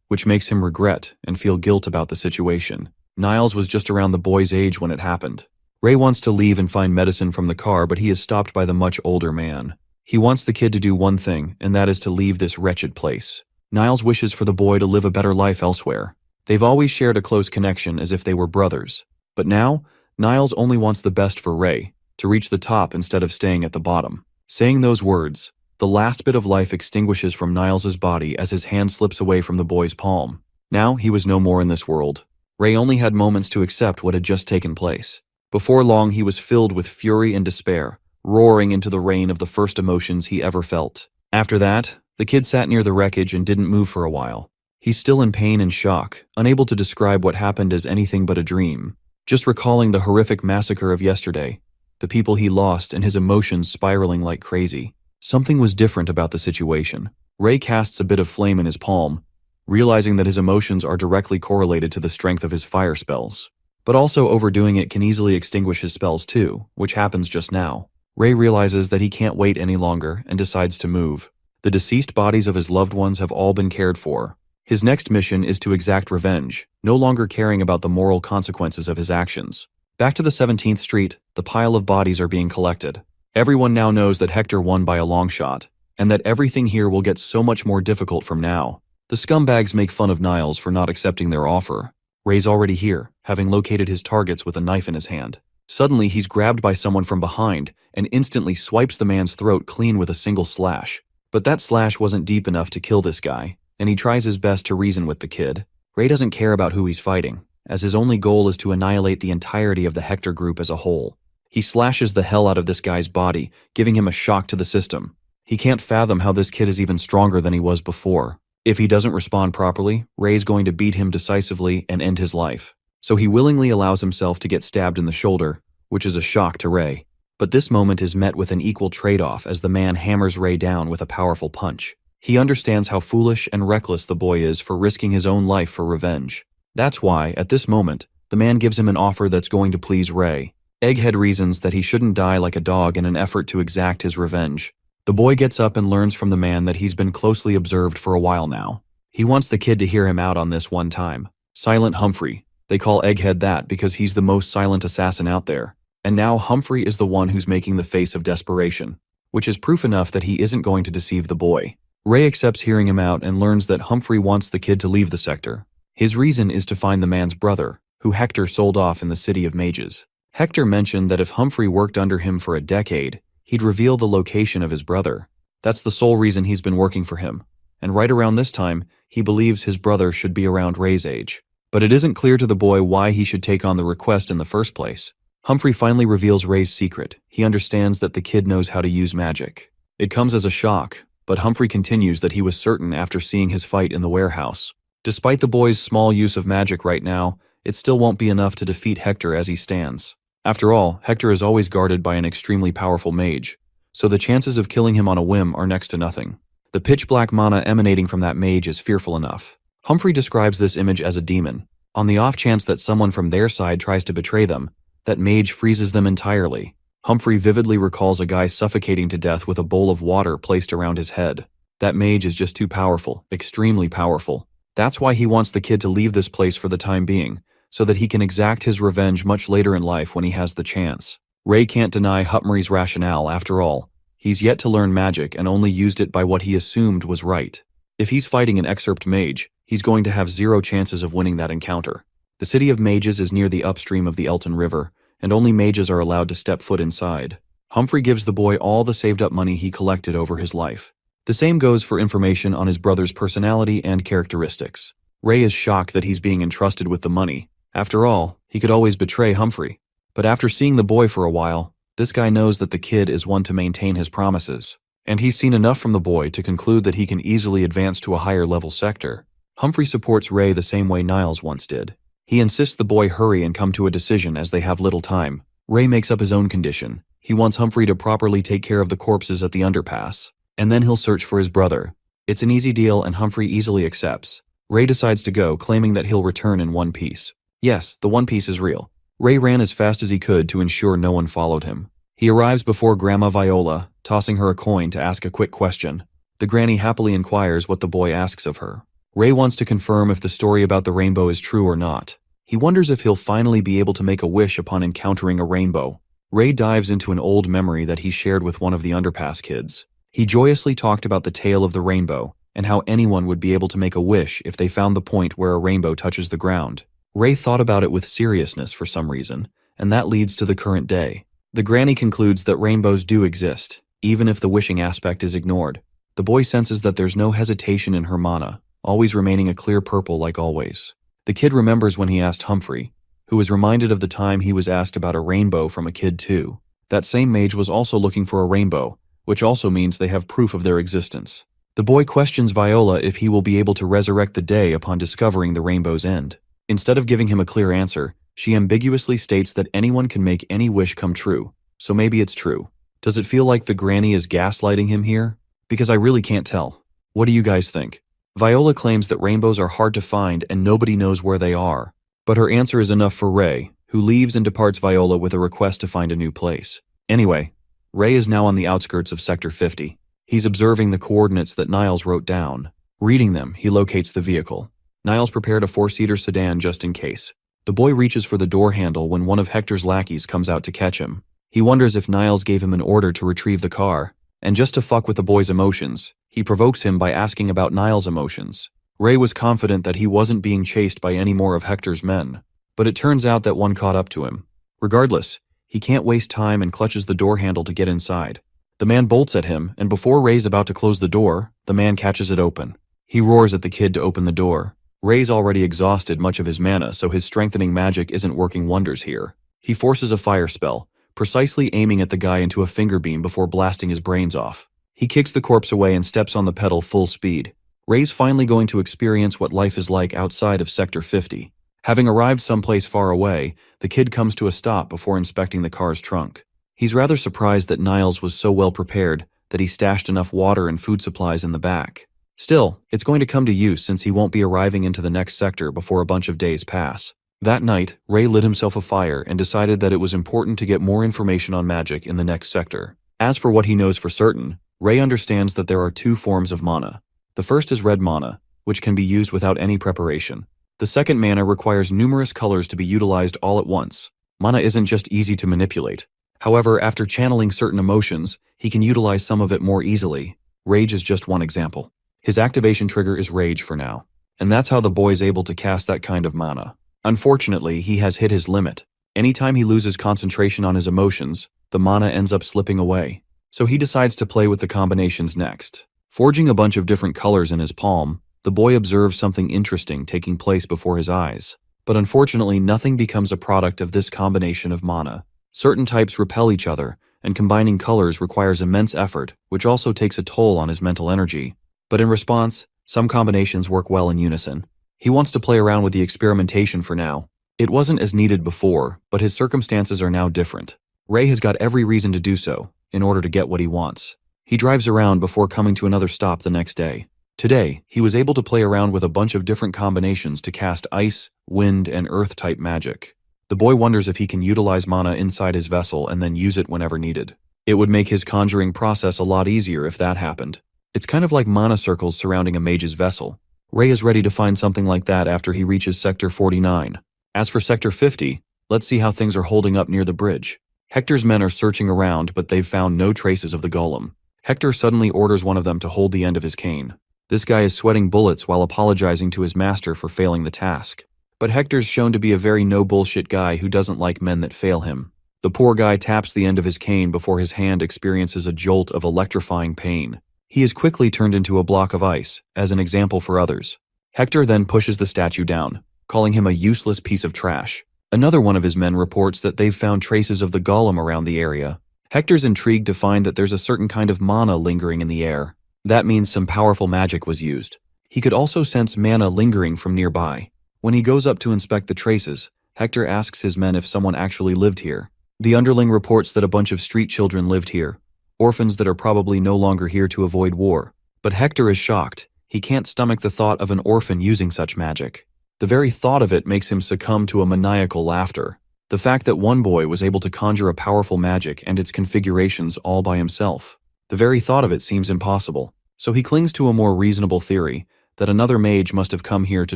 which makes him regret and feel guilt about the situation. Niles was just around the boy's age when it happened. Ray wants to leave and find medicine from the car, but he is stopped by the much older man. He wants the kid to do one thing, and that is to leave this wretched place. Niles wishes for the boy to live a better life elsewhere. They've always shared a close connection as if they were brothers. But now, Niles only wants the best for Ray, to reach the top instead of staying at the bottom. Saying those words, the last bit of life extinguishes from Niles's body as his hand slips away from the boy's palm. Now he was no more in this world. Ray only had moments to accept what had just taken place. Before long, he was filled with fury and despair, roaring into the rain of the first emotions he ever felt. After that, the kid sat near the wreckage and didn't move for a while. He's still in pain and shock, unable to describe what happened as anything but a dream. Just recalling the horrific massacre of yesterday, the people he lost and his emotions spiraling like crazy. Something was different about the situation. Ray casts a bit of flame in his palm, realizing that his emotions are directly correlated to the strength of his fire spells. But also overdoing it can easily extinguish his spells too, which happens just now. Ray realizes that he can't wait any longer and decides to move. The deceased bodies of his loved ones have all been cared for. His next mission is to exact revenge, no longer caring about the moral consequences of his actions. Back to the 17th Street, the pile of bodies are being collected. Everyone now knows that Hector won by a long shot, and that everything here will get so much more difficult from now. The scumbags make fun of Niles for not accepting their offer. Ray's already here, having located his targets with a knife in his hand. Suddenly, he's grabbed by someone from behind and instantly swipes the man's throat clean with a single slash. But that slash wasn't deep enough to kill this guy, and he tries his best to reason with the kid. Ray doesn't care about who he's fighting, as his only goal is to annihilate the entirety of the Hector group as a whole. He slashes the hell out of this guy's body, giving him a shock to the system. He can't fathom how this kid is even stronger than he was before. If he doesn't respond properly, Ray's going to beat him decisively and end his life. So he willingly allows himself to get stabbed in the shoulder, which is a shock to Ray. But this moment is met with an equal trade-off as the man hammers Ray down with a powerful punch. He understands how foolish and reckless the boy is for risking his own life for revenge. That's why, at this moment, the man gives him an offer that's going to please Ray. Egghead reasons that he shouldn't die like a dog in an effort to exact his revenge. The boy gets up and learns from the man that he's been closely observed for a while now. He wants the kid to hear him out on this one time. Silent Humphrey. They call Egghead that because he's the most silent assassin out there. And now Humphrey is the one who's making the face of desperation, which is proof enough that he isn't going to deceive the boy. Ray accepts hearing him out and learns that Humphrey wants the kid to leave the sector. His reason is to find the man's brother, who Hector sold off in the City of Mages. Hector mentioned that if Humphrey worked under him for a decade, he'd reveal the location of his brother. That's the sole reason he's been working for him. And right around this time, he believes his brother should be around Ray's age. But it isn't clear to the boy why he should take on the request in the first place. Humphrey finally reveals Ray's secret. He understands that the kid knows how to use magic. It comes as a shock, but Humphrey continues that he was certain after seeing his fight in the warehouse. Despite the boy's small use of magic right now, it still won't be enough to defeat Hector as he stands. After all, Hector is always guarded by an extremely powerful mage, so the chances of killing him on a whim are next to nothing. The pitch-black mana emanating from that mage is fearful enough. Humphrey describes this image as a demon. On the off chance that someone from their side tries to betray them, that mage freezes them entirely. Humphrey vividly recalls a guy suffocating to death with a bowl of water placed around his head. That mage is just too powerful, extremely powerful. That's why he wants the kid to leave this place for the time being, so that he can exact his revenge much later in life when he has the chance. Ray can't deny Humphrey's rationale after all. He's yet to learn magic and only used it by what he assumed was right. If he's fighting an excerpt mage, he's going to have zero chances of winning that encounter. The City of Mages is near the upstream of the Elton River, and only mages are allowed to step foot inside. Humphrey gives the boy all the saved-up money he collected over his life. The same goes for information on his brother's personality and characteristics. Ray is shocked that he's being entrusted with the money. After all, he could always betray Humphrey. But after seeing the boy for a while, this guy knows that the kid is one to maintain his promises. And he's seen enough from the boy to conclude that he can easily advance to a higher-level sector. Humphrey supports Ray the same way Niles once did. He insists the boy hurry and come to a decision as they have little time. Ray makes up his own condition. He wants Humphrey to properly take care of the corpses at the underpass, and then he'll search for his brother. It's an easy deal and Humphrey easily accepts. Ray decides to go, claiming that he'll return in one piece. Yes, the One Piece is real. Ray ran as fast as he could to ensure no one followed him. He arrives before Grandma Viola, tossing her a coin to ask a quick question. The granny happily inquires what the boy asks of her. Ray wants to confirm if the story about the rainbow is true or not. He wonders if he'll finally be able to make a wish upon encountering a rainbow. Ray dives into an old memory that he shared with one of the underpass kids. He joyously talked about the tale of the rainbow and how anyone would be able to make a wish if they found the point where a rainbow touches the ground. Ray thought about it with seriousness for some reason, and that leads to the current day. The granny concludes that rainbows do exist, even if the wishing aspect is ignored. The boy senses that there's no hesitation in her mana, always remaining a clear purple like always. The kid remembers when he asked Humphrey, who was reminded of the time he was asked about a rainbow from a kid too. That same mage was also looking for a rainbow, which also means they have proof of their existence. The boy questions Viola if he will be able to resurrect the day upon discovering the rainbow's end. Instead of giving him a clear answer, she ambiguously states that anyone can make any wish come true, so maybe it's true. Does it feel like the granny is gaslighting him here? Because I really can't tell. What do you guys think? Viola claims that rainbows are hard to find and nobody knows where they are. But her answer is enough for Ray, who leaves and departs Viola with a request to find a new place. Anyway, Ray is now on the outskirts of Sector 50. He's observing the coordinates that Niles wrote down. Reading them, he locates the vehicle. Niles prepared a 4-seater sedan just in case. The boy reaches for the door handle when one of Hector's lackeys comes out to catch him. He wonders if Niles gave him an order to retrieve the car, and just to fuck with the boy's emotions, he provokes him by asking about Niles' emotions. Ray was confident that he wasn't being chased by any more of Hector's men, but it turns out that one caught up to him. Regardless, he can't waste time and clutches the door handle to get inside. The man bolts at him, and before Ray's about to close the door, the man catches it open. He roars at the kid to open the door. Ray's already exhausted much of his mana, so his strengthening magic isn't working wonders here. He forces a fire spell, precisely aiming at the guy into a finger beam before blasting his brains off. He kicks the corpse away and steps on the pedal full speed. Ray's finally going to experience what life is like outside of Sector 50. Having arrived someplace far away, the kid comes to a stop before inspecting the car's trunk. He's rather surprised that Niles was so well prepared that he stashed enough water and food supplies in the back. Still, it's going to come to use since he won't be arriving into the next sector before a bunch of days pass. That night, Ray lit himself a fire and decided that it was important to get more information on magic in the next sector. As for what he knows for certain, Ray understands that there are 2 forms of mana. The first is red mana, which can be used without any preparation. The second mana requires numerous colors to be utilized all at once. Mana isn't just easy to manipulate. However, after channeling certain emotions, he can utilize some of it more easily. Rage is just one example. His activation trigger is Rage for now, and that's how the boy is able to cast that kind of mana. Unfortunately, he has hit his limit. Anytime he loses concentration on his emotions, the mana ends up slipping away. So he decides to play with the combinations next. Forging a bunch of different colors in his palm, the boy observes something interesting taking place before his eyes. But unfortunately, nothing becomes a product of this combination of mana. Certain types repel each other, and combining colors requires immense effort, which also takes a toll on his mental energy. But in response, some combinations work well in unison. He wants to play around with the experimentation for now. It wasn't as needed before, but his circumstances are now different. Ray has got every reason to do so, in order to get what he wants. He drives around before coming to another stop the next day. Today, he was able to play around with a bunch of different combinations to cast ice, wind, and earth-type magic. The boy wonders if he can utilize mana inside his vessel and then use it whenever needed. It would make his conjuring process a lot easier if that happened. It's kind of like mana circles surrounding a mage's vessel. Ray is ready to find something like that after he reaches Sector 49. As for Sector 50, let's see how things are holding up near the bridge. Hector's men are searching around, but they've found no traces of the golem. Hector suddenly orders one of them to hold the end of his cane. This guy is sweating bullets while apologizing to his master for failing the task. But Hector's shown to be a very no-bullshit guy who doesn't like men that fail him. The poor guy taps the end of his cane before his hand experiences a jolt of electrifying pain. He is quickly turned into a block of ice, as an example for others. Hector then pushes the statue down, calling him a useless piece of trash. Another one of his men reports that they've found traces of the golem around the area. Hector's intrigued to find that there's a certain kind of mana lingering in the air. That means some powerful magic was used. He could also sense mana lingering from nearby. When he goes up to inspect the traces, Hector asks his men if someone actually lived here. The underling reports that a bunch of street children lived here, orphans that are probably no longer here to avoid war. But Hector is shocked. He can't stomach the thought of an orphan using such magic. The very thought of it makes him succumb to a maniacal laughter. The fact that one boy was able to conjure a powerful magic and its configurations all by himself. The very thought of it seems impossible. So he clings to a more reasonable theory, that another mage must have come here to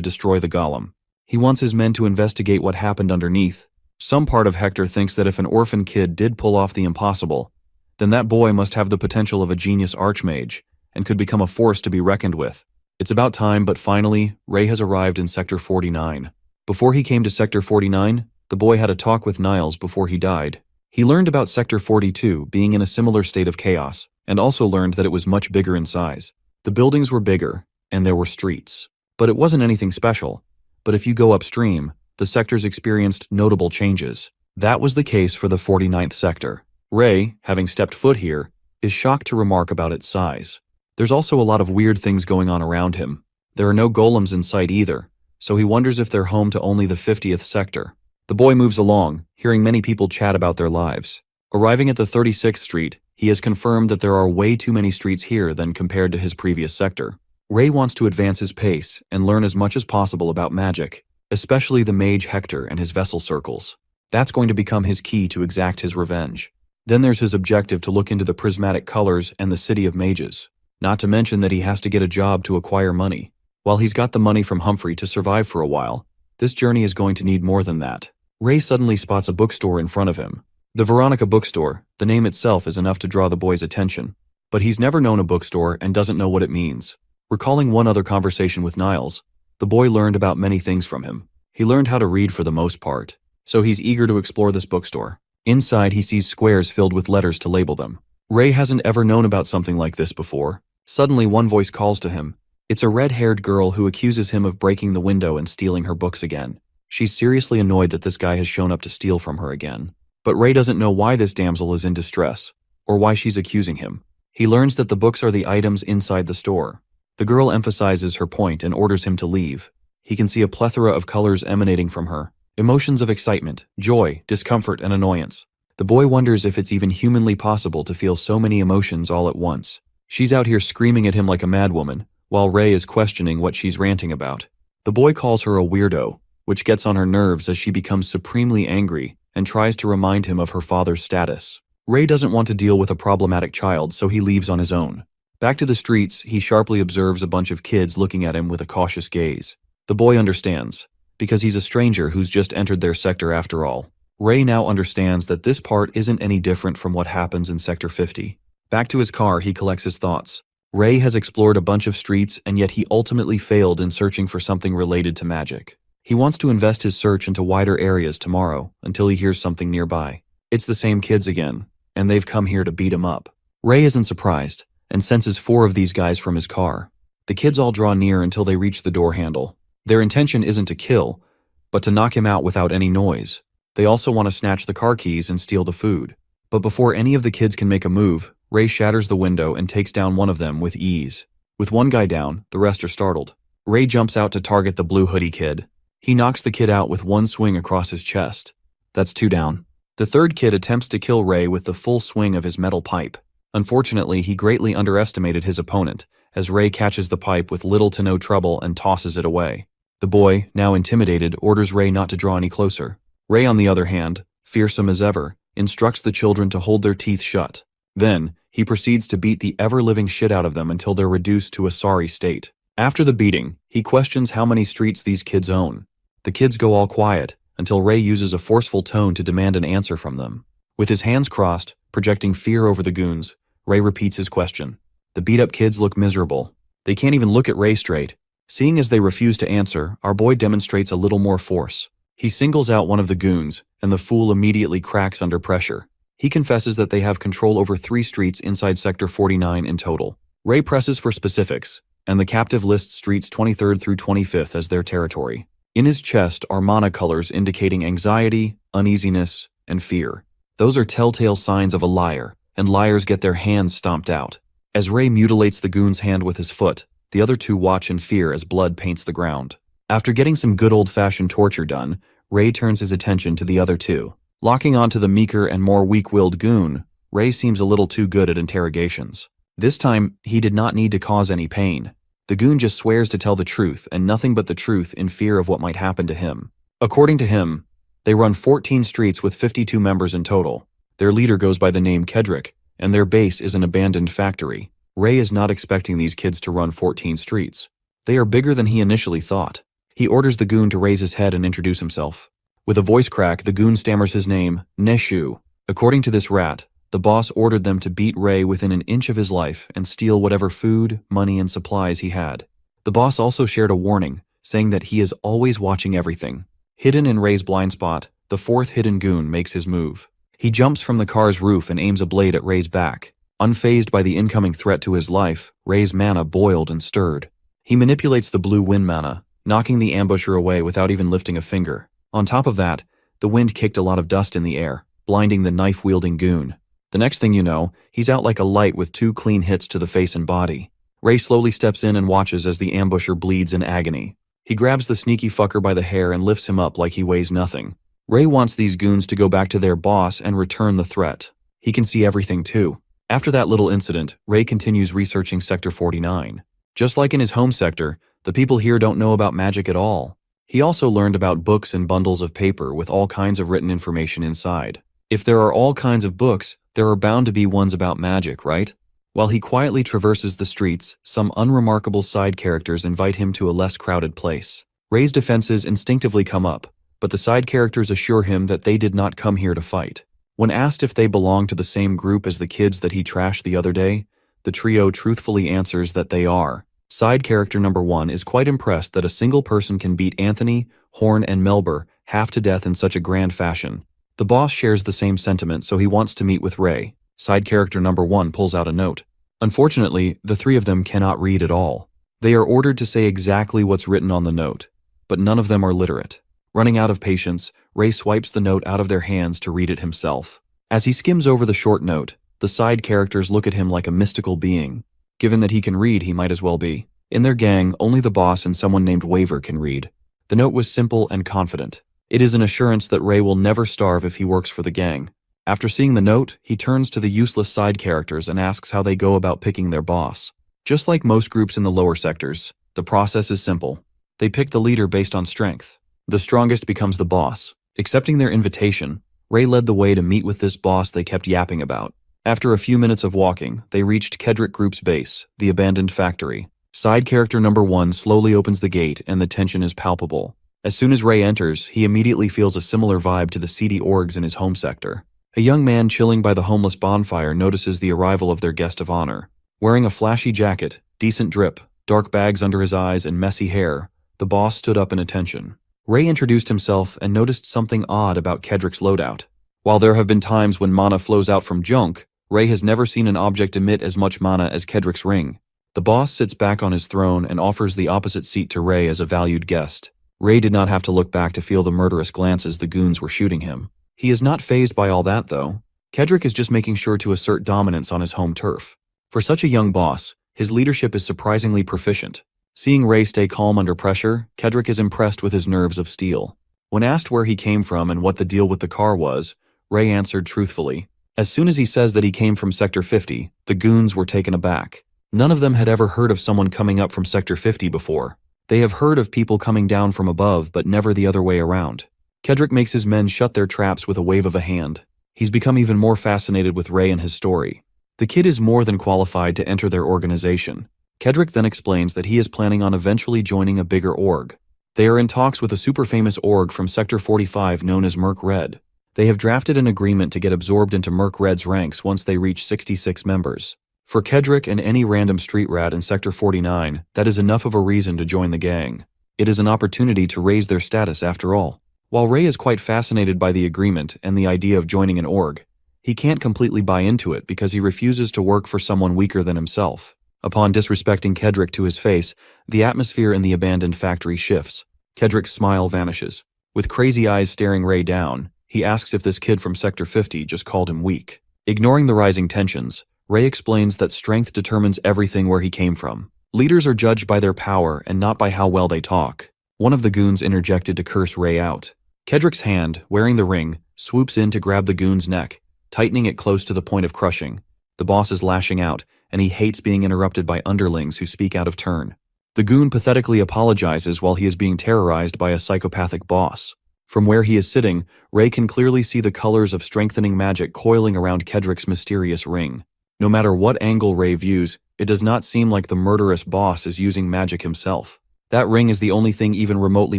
destroy the golem. He wants his men to investigate what happened underneath. Some part of Hector thinks that if an orphan kid did pull off the impossible, then that boy must have the potential of a genius archmage, and could become a force to be reckoned with. It's about time, but finally, Ray has arrived in Sector 49. Before he came to Sector 49, the boy had a talk with Niles before he died. He learned about Sector 42 being in a similar state of chaos, and also learned that it was much bigger in size. The buildings were bigger, and there were streets. But it wasn't anything special. But if you go upstream, the sectors experienced notable changes. That was the case for the 49th sector. Ray, having stepped foot here, is shocked to remark about its size. There's also a lot of weird things going on around him. There are no golems in sight either, so he wonders if they're home to only the 50th sector. The boy moves along, hearing many people chat about their lives. Arriving at the 36th street, he has confirmed that there are way too many streets here than compared to his previous sector. Ray wants to advance his pace and learn as much as possible about magic, especially the mage Hector and his vessel circles. That's going to become his key to exact his revenge. Then there's his objective to look into the prismatic colors and the city of mages. Not to mention that he has to get a job to acquire money. While he's got the money from Humphrey to survive for a while, this journey is going to need more than that. Ray suddenly spots a bookstore in front of him. The Veronica bookstore, the name itself is enough to draw the boy's attention. But he's never known a bookstore and doesn't know what it means. Recalling one other conversation with Niles, the boy learned about many things from him. He learned how to read for the most part, so he's eager to explore this bookstore. Inside, he sees squares filled with letters to label them. Ray hasn't ever known about something like this before. Suddenly, one voice calls to him. It's a red-haired girl who accuses him of breaking the window and stealing her books again. She's seriously annoyed that this guy has shown up to steal from her again. But Ray doesn't know why this damsel is in distress, or why she's accusing him. He learns that the books are the items inside the store. The girl emphasizes her point and orders him to leave. He can see a plethora of colors emanating from her. Emotions of excitement, joy, discomfort, and annoyance. The boy wonders if it's even humanly possible to feel so many emotions all at once. She's out here screaming at him like a madwoman, while Ray is questioning what she's ranting about. The boy calls her a weirdo, which gets on her nerves as she becomes supremely angry and tries to remind him of her father's status. Ray doesn't want to deal with a problematic child, so he leaves on his own. Back to the streets, he sharply observes a bunch of kids looking at him with a cautious gaze. The boy understands, because he's a stranger who's just entered their sector after all. Ray now understands that this part isn't any different from what happens in Sector 50. Back to his car, he collects his thoughts. Ray has explored a bunch of streets, and yet he ultimately failed in searching for something related to magic. He wants to invest his search into wider areas tomorrow, until he hears something nearby. It's the same kids again, and they've come here to beat him up. Ray isn't surprised, and senses 4 of these guys from his car. The kids all draw near until they reach the door handle. Their intention isn't to kill, but to knock him out without any noise. They also want to snatch the car keys and steal the food. But before any of the kids can make a move, Ray shatters the window and takes down one of them with ease. With one guy down, the rest are startled. Ray jumps out to target the blue hoodie kid. He knocks the kid out with one swing across his chest. That's 2 down. The third kid attempts to kill Ray with the full swing of his metal pipe. Unfortunately, he greatly underestimated his opponent, as Ray catches the pipe with little to no trouble and tosses it away. The boy, now intimidated, orders Ray not to draw any closer. Ray, on the other hand, fearsome as ever, instructs the children to hold their teeth shut. Then, he proceeds to beat the ever-living shit out of them until they're reduced to a sorry state. After the beating, he questions how many streets these kids own. The kids go all quiet, until Ray uses a forceful tone to demand an answer from them. With his hands crossed, projecting fear over the goons, Ray repeats his question. The beat-up kids look miserable. They can't even look at Ray straight. Seeing as they refuse to answer, our boy demonstrates a little more force. He singles out one of the goons, and the fool immediately cracks under pressure. He confesses that they have control over 3 streets inside Sector 49 in total. Ray presses for specifics, and the captive lists streets 23rd through 25th as their territory. In his chest are mana colors indicating anxiety, uneasiness, and fear. Those are telltale signs of a liar, and liars get their hands stomped out. As Ray mutilates the goon's hand with his foot, the other 2 watch in fear as blood paints the ground. After getting some good old-fashioned torture done, Ray turns his attention to the other 2. Locking onto the meeker and more weak-willed goon, Ray seems a little too good at interrogations. This time, he did not need to cause any pain. The goon just swears to tell the truth and nothing but the truth in fear of what might happen to him. According to him, they run 14 streets with 52 members in total. Their leader goes by the name Kedrick, and their base is an abandoned factory. Ray is not expecting these kids to run 14 streets. They are bigger than he initially thought. He orders the goon to raise his head and introduce himself. With a voice crack, the goon stammers his name, Neshu. According to this rat, the boss ordered them to beat Ray within an inch of his life and steal whatever food, money, and supplies he had. The boss also shared a warning, saying that he is always watching everything. Hidden in Ray's blind spot, the 4th hidden goon makes his move. He jumps from the car's roof and aims a blade at Ray's back. Unfazed by the incoming threat to his life, Ray's mana boiled and stirred. He manipulates the blue wind mana, knocking the ambusher away without even lifting a finger. On top of that, the wind kicked a lot of dust in the air, blinding the knife-wielding goon. The next thing you know, he's out like a light with 2 clean hits to the face and body. Ray slowly steps in and watches as the ambusher bleeds in agony. He grabs the sneaky fucker by the hair and lifts him up like he weighs nothing. Ray wants these goons to go back to their boss and return the threat. He can see everything too. After that little incident, Ray continues researching Sector 49. Just like in his home sector, the people here don't know about magic at all. He also learned about books and bundles of paper with all kinds of written information inside. If there are all kinds of books, there are bound to be ones about magic, right? While he quietly traverses the streets, some unremarkable side characters invite him to a less crowded place. Ray's defenses instinctively come up, but the side characters assure him that they did not come here to fight. When asked if they belong to the same group as the kids that he trashed the other day, the trio truthfully answers that they are. Side character number 1 is quite impressed that a single person can beat Anthony, Horn, and Melber half to death in such a grand fashion. The boss shares the same sentiment, so he wants to meet with Ray. Side character number 1 pulls out a note. Unfortunately, the 3 of them cannot read at all. They are ordered to say exactly what's written on the note, but none of them are literate. Running out of patience, Ray swipes the note out of their hands to read it himself. As he skims over the short note, the side characters look at him like a mystical being. Given that he can read, he might as well be. In their gang, only the boss and someone named Waver can read. The note was simple and confident. It is an assurance that Ray will never starve if he works for the gang. After seeing the note, he turns to the useless side characters and asks how they go about picking their boss. Just like most groups in the lower sectors, the process is simple. They pick the leader based on strength. The strongest becomes the boss. Accepting their invitation, Ray led the way to meet with this boss they kept yapping about. After a few minutes of walking, they reached Kedrick Group's base, the abandoned factory. Side character number 1 slowly opens the gate and the tension is palpable. As soon as Ray enters, he immediately feels a similar vibe to the seedy orgs in his home sector. A young man chilling by the homeless bonfire notices the arrival of their guest of honor. Wearing a flashy jacket, decent drip, dark bags under his eyes, and messy hair, the boss stood up in attention. Ray introduced himself and noticed something odd about Kedrick's loadout. While there have been times when mana flows out from junk, Ray has never seen an object emit as much mana as Kedrick's ring. The boss sits back on his throne and offers the opposite seat to Ray as a valued guest. Ray did not have to look back to feel the murderous glances the goons were shooting him. He is not fazed by all that, though. Kedrick is just making sure to assert dominance on his home turf. For such a young boss, his leadership is surprisingly proficient. Seeing Ray stay calm under pressure, Kedrick is impressed with his nerves of steel. When asked where he came from and what the deal with the car was, Ray answered truthfully. As soon as he says that he came from Sector 50, the goons were taken aback. None of them had ever heard of someone coming up from Sector 50 before. They have heard of people coming down from above, but never the other way around. Kedrick makes his men shut their traps with a wave of a hand. He's become even more fascinated with Ray and his story. The kid is more than qualified to enter their organization. Kedrick then explains that he is planning on eventually joining a bigger org. They are in talks with a super famous org from Sector 45 known as Merc Red. They have drafted an agreement to get absorbed into Merc Red's ranks once they reach 66 members. For Kedrick and any random street rat in Sector 49, that is enough of a reason to join the gang. It is an opportunity to raise their status after all. While Ray is quite fascinated by the agreement and the idea of joining an org, he can't completely buy into it because he refuses to work for someone weaker than himself. Upon disrespecting Kedrick to his face, the atmosphere in the abandoned factory shifts. Kedrick's smile vanishes. With crazy eyes staring Ray down, he asks if this kid from Sector 50 just called him weak. Ignoring the rising tensions, Ray explains that strength determines everything where he came from. Leaders are judged by their power and not by how well they talk. One of the goons interjected to curse Ray out. Kedrick's hand, wearing the ring, swoops in to grab the goon's neck, tightening it close to the point of crushing. The boss is lashing out, and he hates being interrupted by underlings who speak out of turn. The goon pathetically apologizes while he is being terrorized by a psychopathic boss. From where he is sitting, Ray can clearly see the colors of strengthening magic coiling around Kedrick's mysterious ring. No matter what angle Ray views, it does not seem like the murderous boss is using magic himself. That ring is the only thing even remotely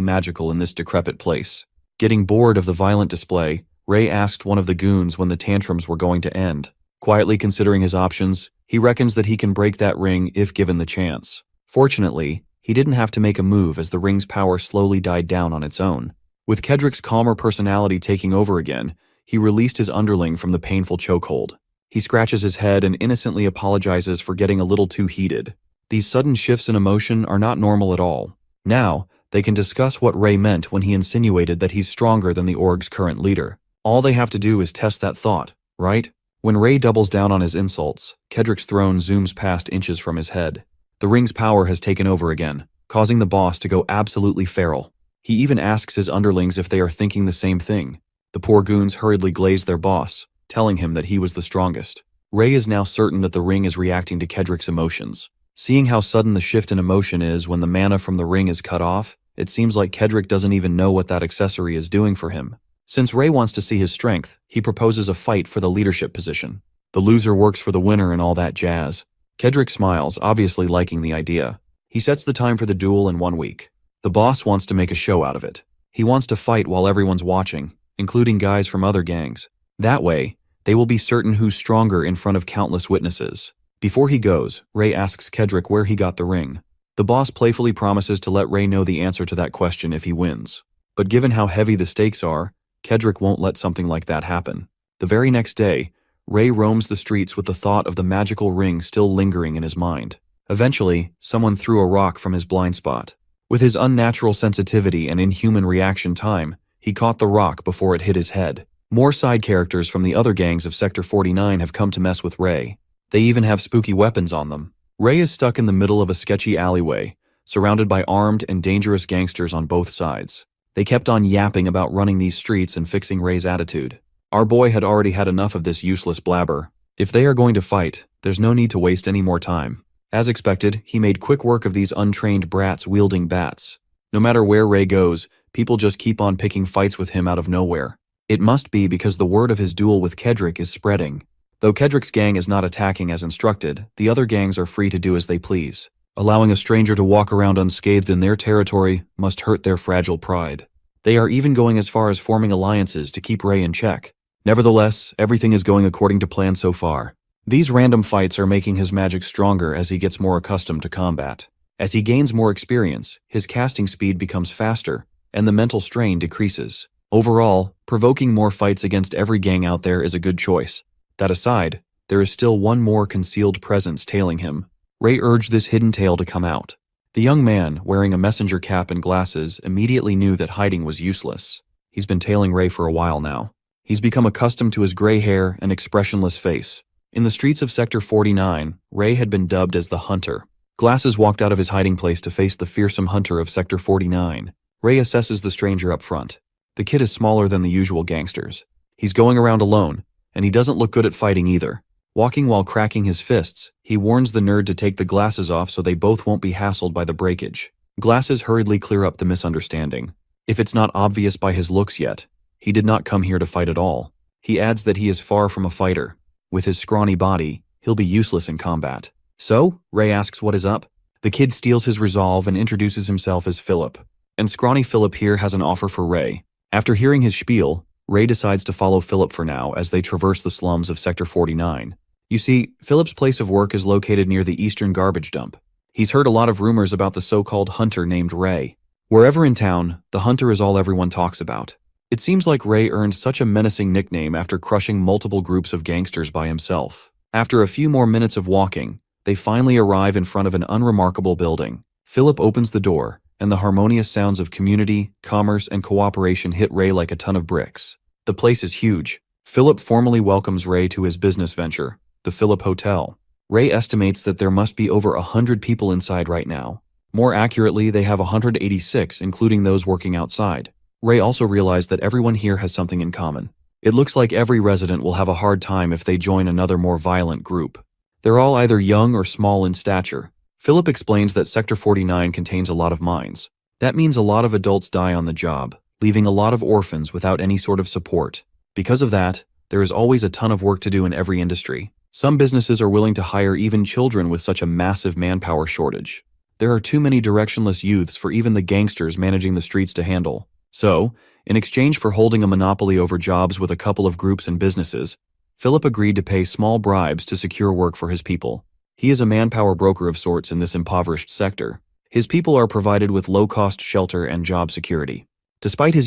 magical in this decrepit place. Getting bored of the violent display, Ray asked one of the goons when the tantrums were going to end. Quietly considering his options, he reckons that he can break that ring if given the chance. Fortunately, he didn't have to make a move as the ring's power slowly died down on its own. With Kedrick's calmer personality taking over again, he released his underling from the painful chokehold. He scratches his head and innocently apologizes for getting a little too heated. These sudden shifts in emotion are not normal at all. Now, they can discuss what Ray meant when he insinuated that he's stronger than the org's current leader. All they have to do is test that thought, right? When Ray doubles down on his insults, Kedrick's throne zooms past inches from his head. The ring's power has taken over again, causing the boss to go absolutely feral. He even asks his underlings if they are thinking the same thing. The poor goons hurriedly glaze their boss, telling him that he was the strongest. Ray is now certain that the ring is reacting to Kedrick's emotions. Seeing how sudden the shift in emotion is when the mana from the ring is cut off, it seems like Kedrick doesn't even know what that accessory is doing for him. Since Ray wants to see his strength, he proposes a fight for the leadership position. The loser works for the winner and all that jazz. Kedrick smiles, obviously liking the idea. He sets the time for the duel in 1 week. The boss wants to make a show out of it. He wants to fight while everyone's watching, including guys from other gangs. That way, they will be certain who's stronger in front of countless witnesses. Before he goes, Ray asks Kedrick where he got the ring. The boss playfully promises to let Ray know the answer to that question if he wins. But given how heavy the stakes are, Kedrick won't let something like that happen. The very next day, Ray roams the streets with the thought of the magical ring still lingering in his mind. Eventually, someone threw a rock from his blind spot. With his unnatural sensitivity and inhuman reaction time, he caught the rock before it hit his head. More side characters from the other gangs of Sector 49 have come to mess with Ray. They even have spooky weapons on them. Ray is stuck in the middle of a sketchy alleyway, surrounded by armed and dangerous gangsters on both sides. They kept on yapping about running these streets and fixing Ray's attitude. Our boy had already had enough of this useless blabber. If they are going to fight, there's no need to waste any more time. As expected, he made quick work of these untrained brats wielding bats. No matter where Ray goes, people just keep on picking fights with him out of nowhere. It must be because the word of his duel with Kedrick is spreading. Though Kedrick's gang is not attacking as instructed, the other gangs are free to do as they please. Allowing a stranger to walk around unscathed in their territory must hurt their fragile pride. They are even going as far as forming alliances to keep Ray in check. Nevertheless, everything is going according to plan so far. These random fights are making his magic stronger as he gets more accustomed to combat. As he gains more experience, his casting speed becomes faster, and the mental strain decreases. Overall, provoking more fights against every gang out there is a good choice. That aside, there is still one more concealed presence tailing him. Ray urged this hidden tail to come out. The young man, wearing a messenger cap and glasses, immediately knew that hiding was useless. He's been tailing Ray for a while now. He's become accustomed to his gray hair and expressionless face. In the streets of Sector 49, Ray had been dubbed as the Hunter. Glasses walked out of his hiding place to face the fearsome Hunter of Sector 49. Ray assesses the stranger up front. The kid is smaller than the usual gangsters. He's going around alone, and he doesn't look good at fighting either. Walking while cracking his fists, he warns the nerd to take the glasses off so they both won't be hassled by the breakage. Glasses hurriedly clear up the misunderstanding. If it's not obvious by his looks yet, he did not come here to fight at all. He adds that he is far from a fighter. With his scrawny body, he'll be useless in combat. So, Ray asks what is up. The kid steals his resolve and introduces himself as Philip. And scrawny Philip here has an offer for Ray. After hearing his spiel, Ray decides to follow Philip for now as they traverse the slums of Sector 49. You see, Philip's place of work is located near the eastern garbage dump. He's heard a lot of rumors about the so-called hunter named Ray. Wherever in town, the hunter is all everyone talks about. It seems like Ray earned such a menacing nickname after crushing multiple groups of gangsters by himself. After a few more minutes of walking, they finally arrive in front of an unremarkable building. Philip opens the door, and the harmonious sounds of community, commerce, and cooperation hit Ray like a ton of bricks. The place is huge. Philip formally welcomes Ray to his business venture, the Philip Hotel. Ray estimates that there must be over 100 people inside right now. More accurately, they have 186, including those working outside. Ray also realized that everyone here has something in common. It looks like every resident will have a hard time if they join another more violent group. They're all either young or small in stature. Philip explains that Sector 49 contains a lot of mines. That means a lot of adults die on the job, leaving a lot of orphans without any sort of support. Because of that, there is always a ton of work to do in every industry. Some businesses are willing to hire even children with such a massive manpower shortage. There are too many directionless youths for even the gangsters managing the streets to handle. So, in exchange for holding a monopoly over jobs with a couple of groups and businesses, Philip agreed to pay small bribes to secure work for his people. He is a manpower broker of sorts in this impoverished sector. His people are provided with low-cost shelter and job security. Despite his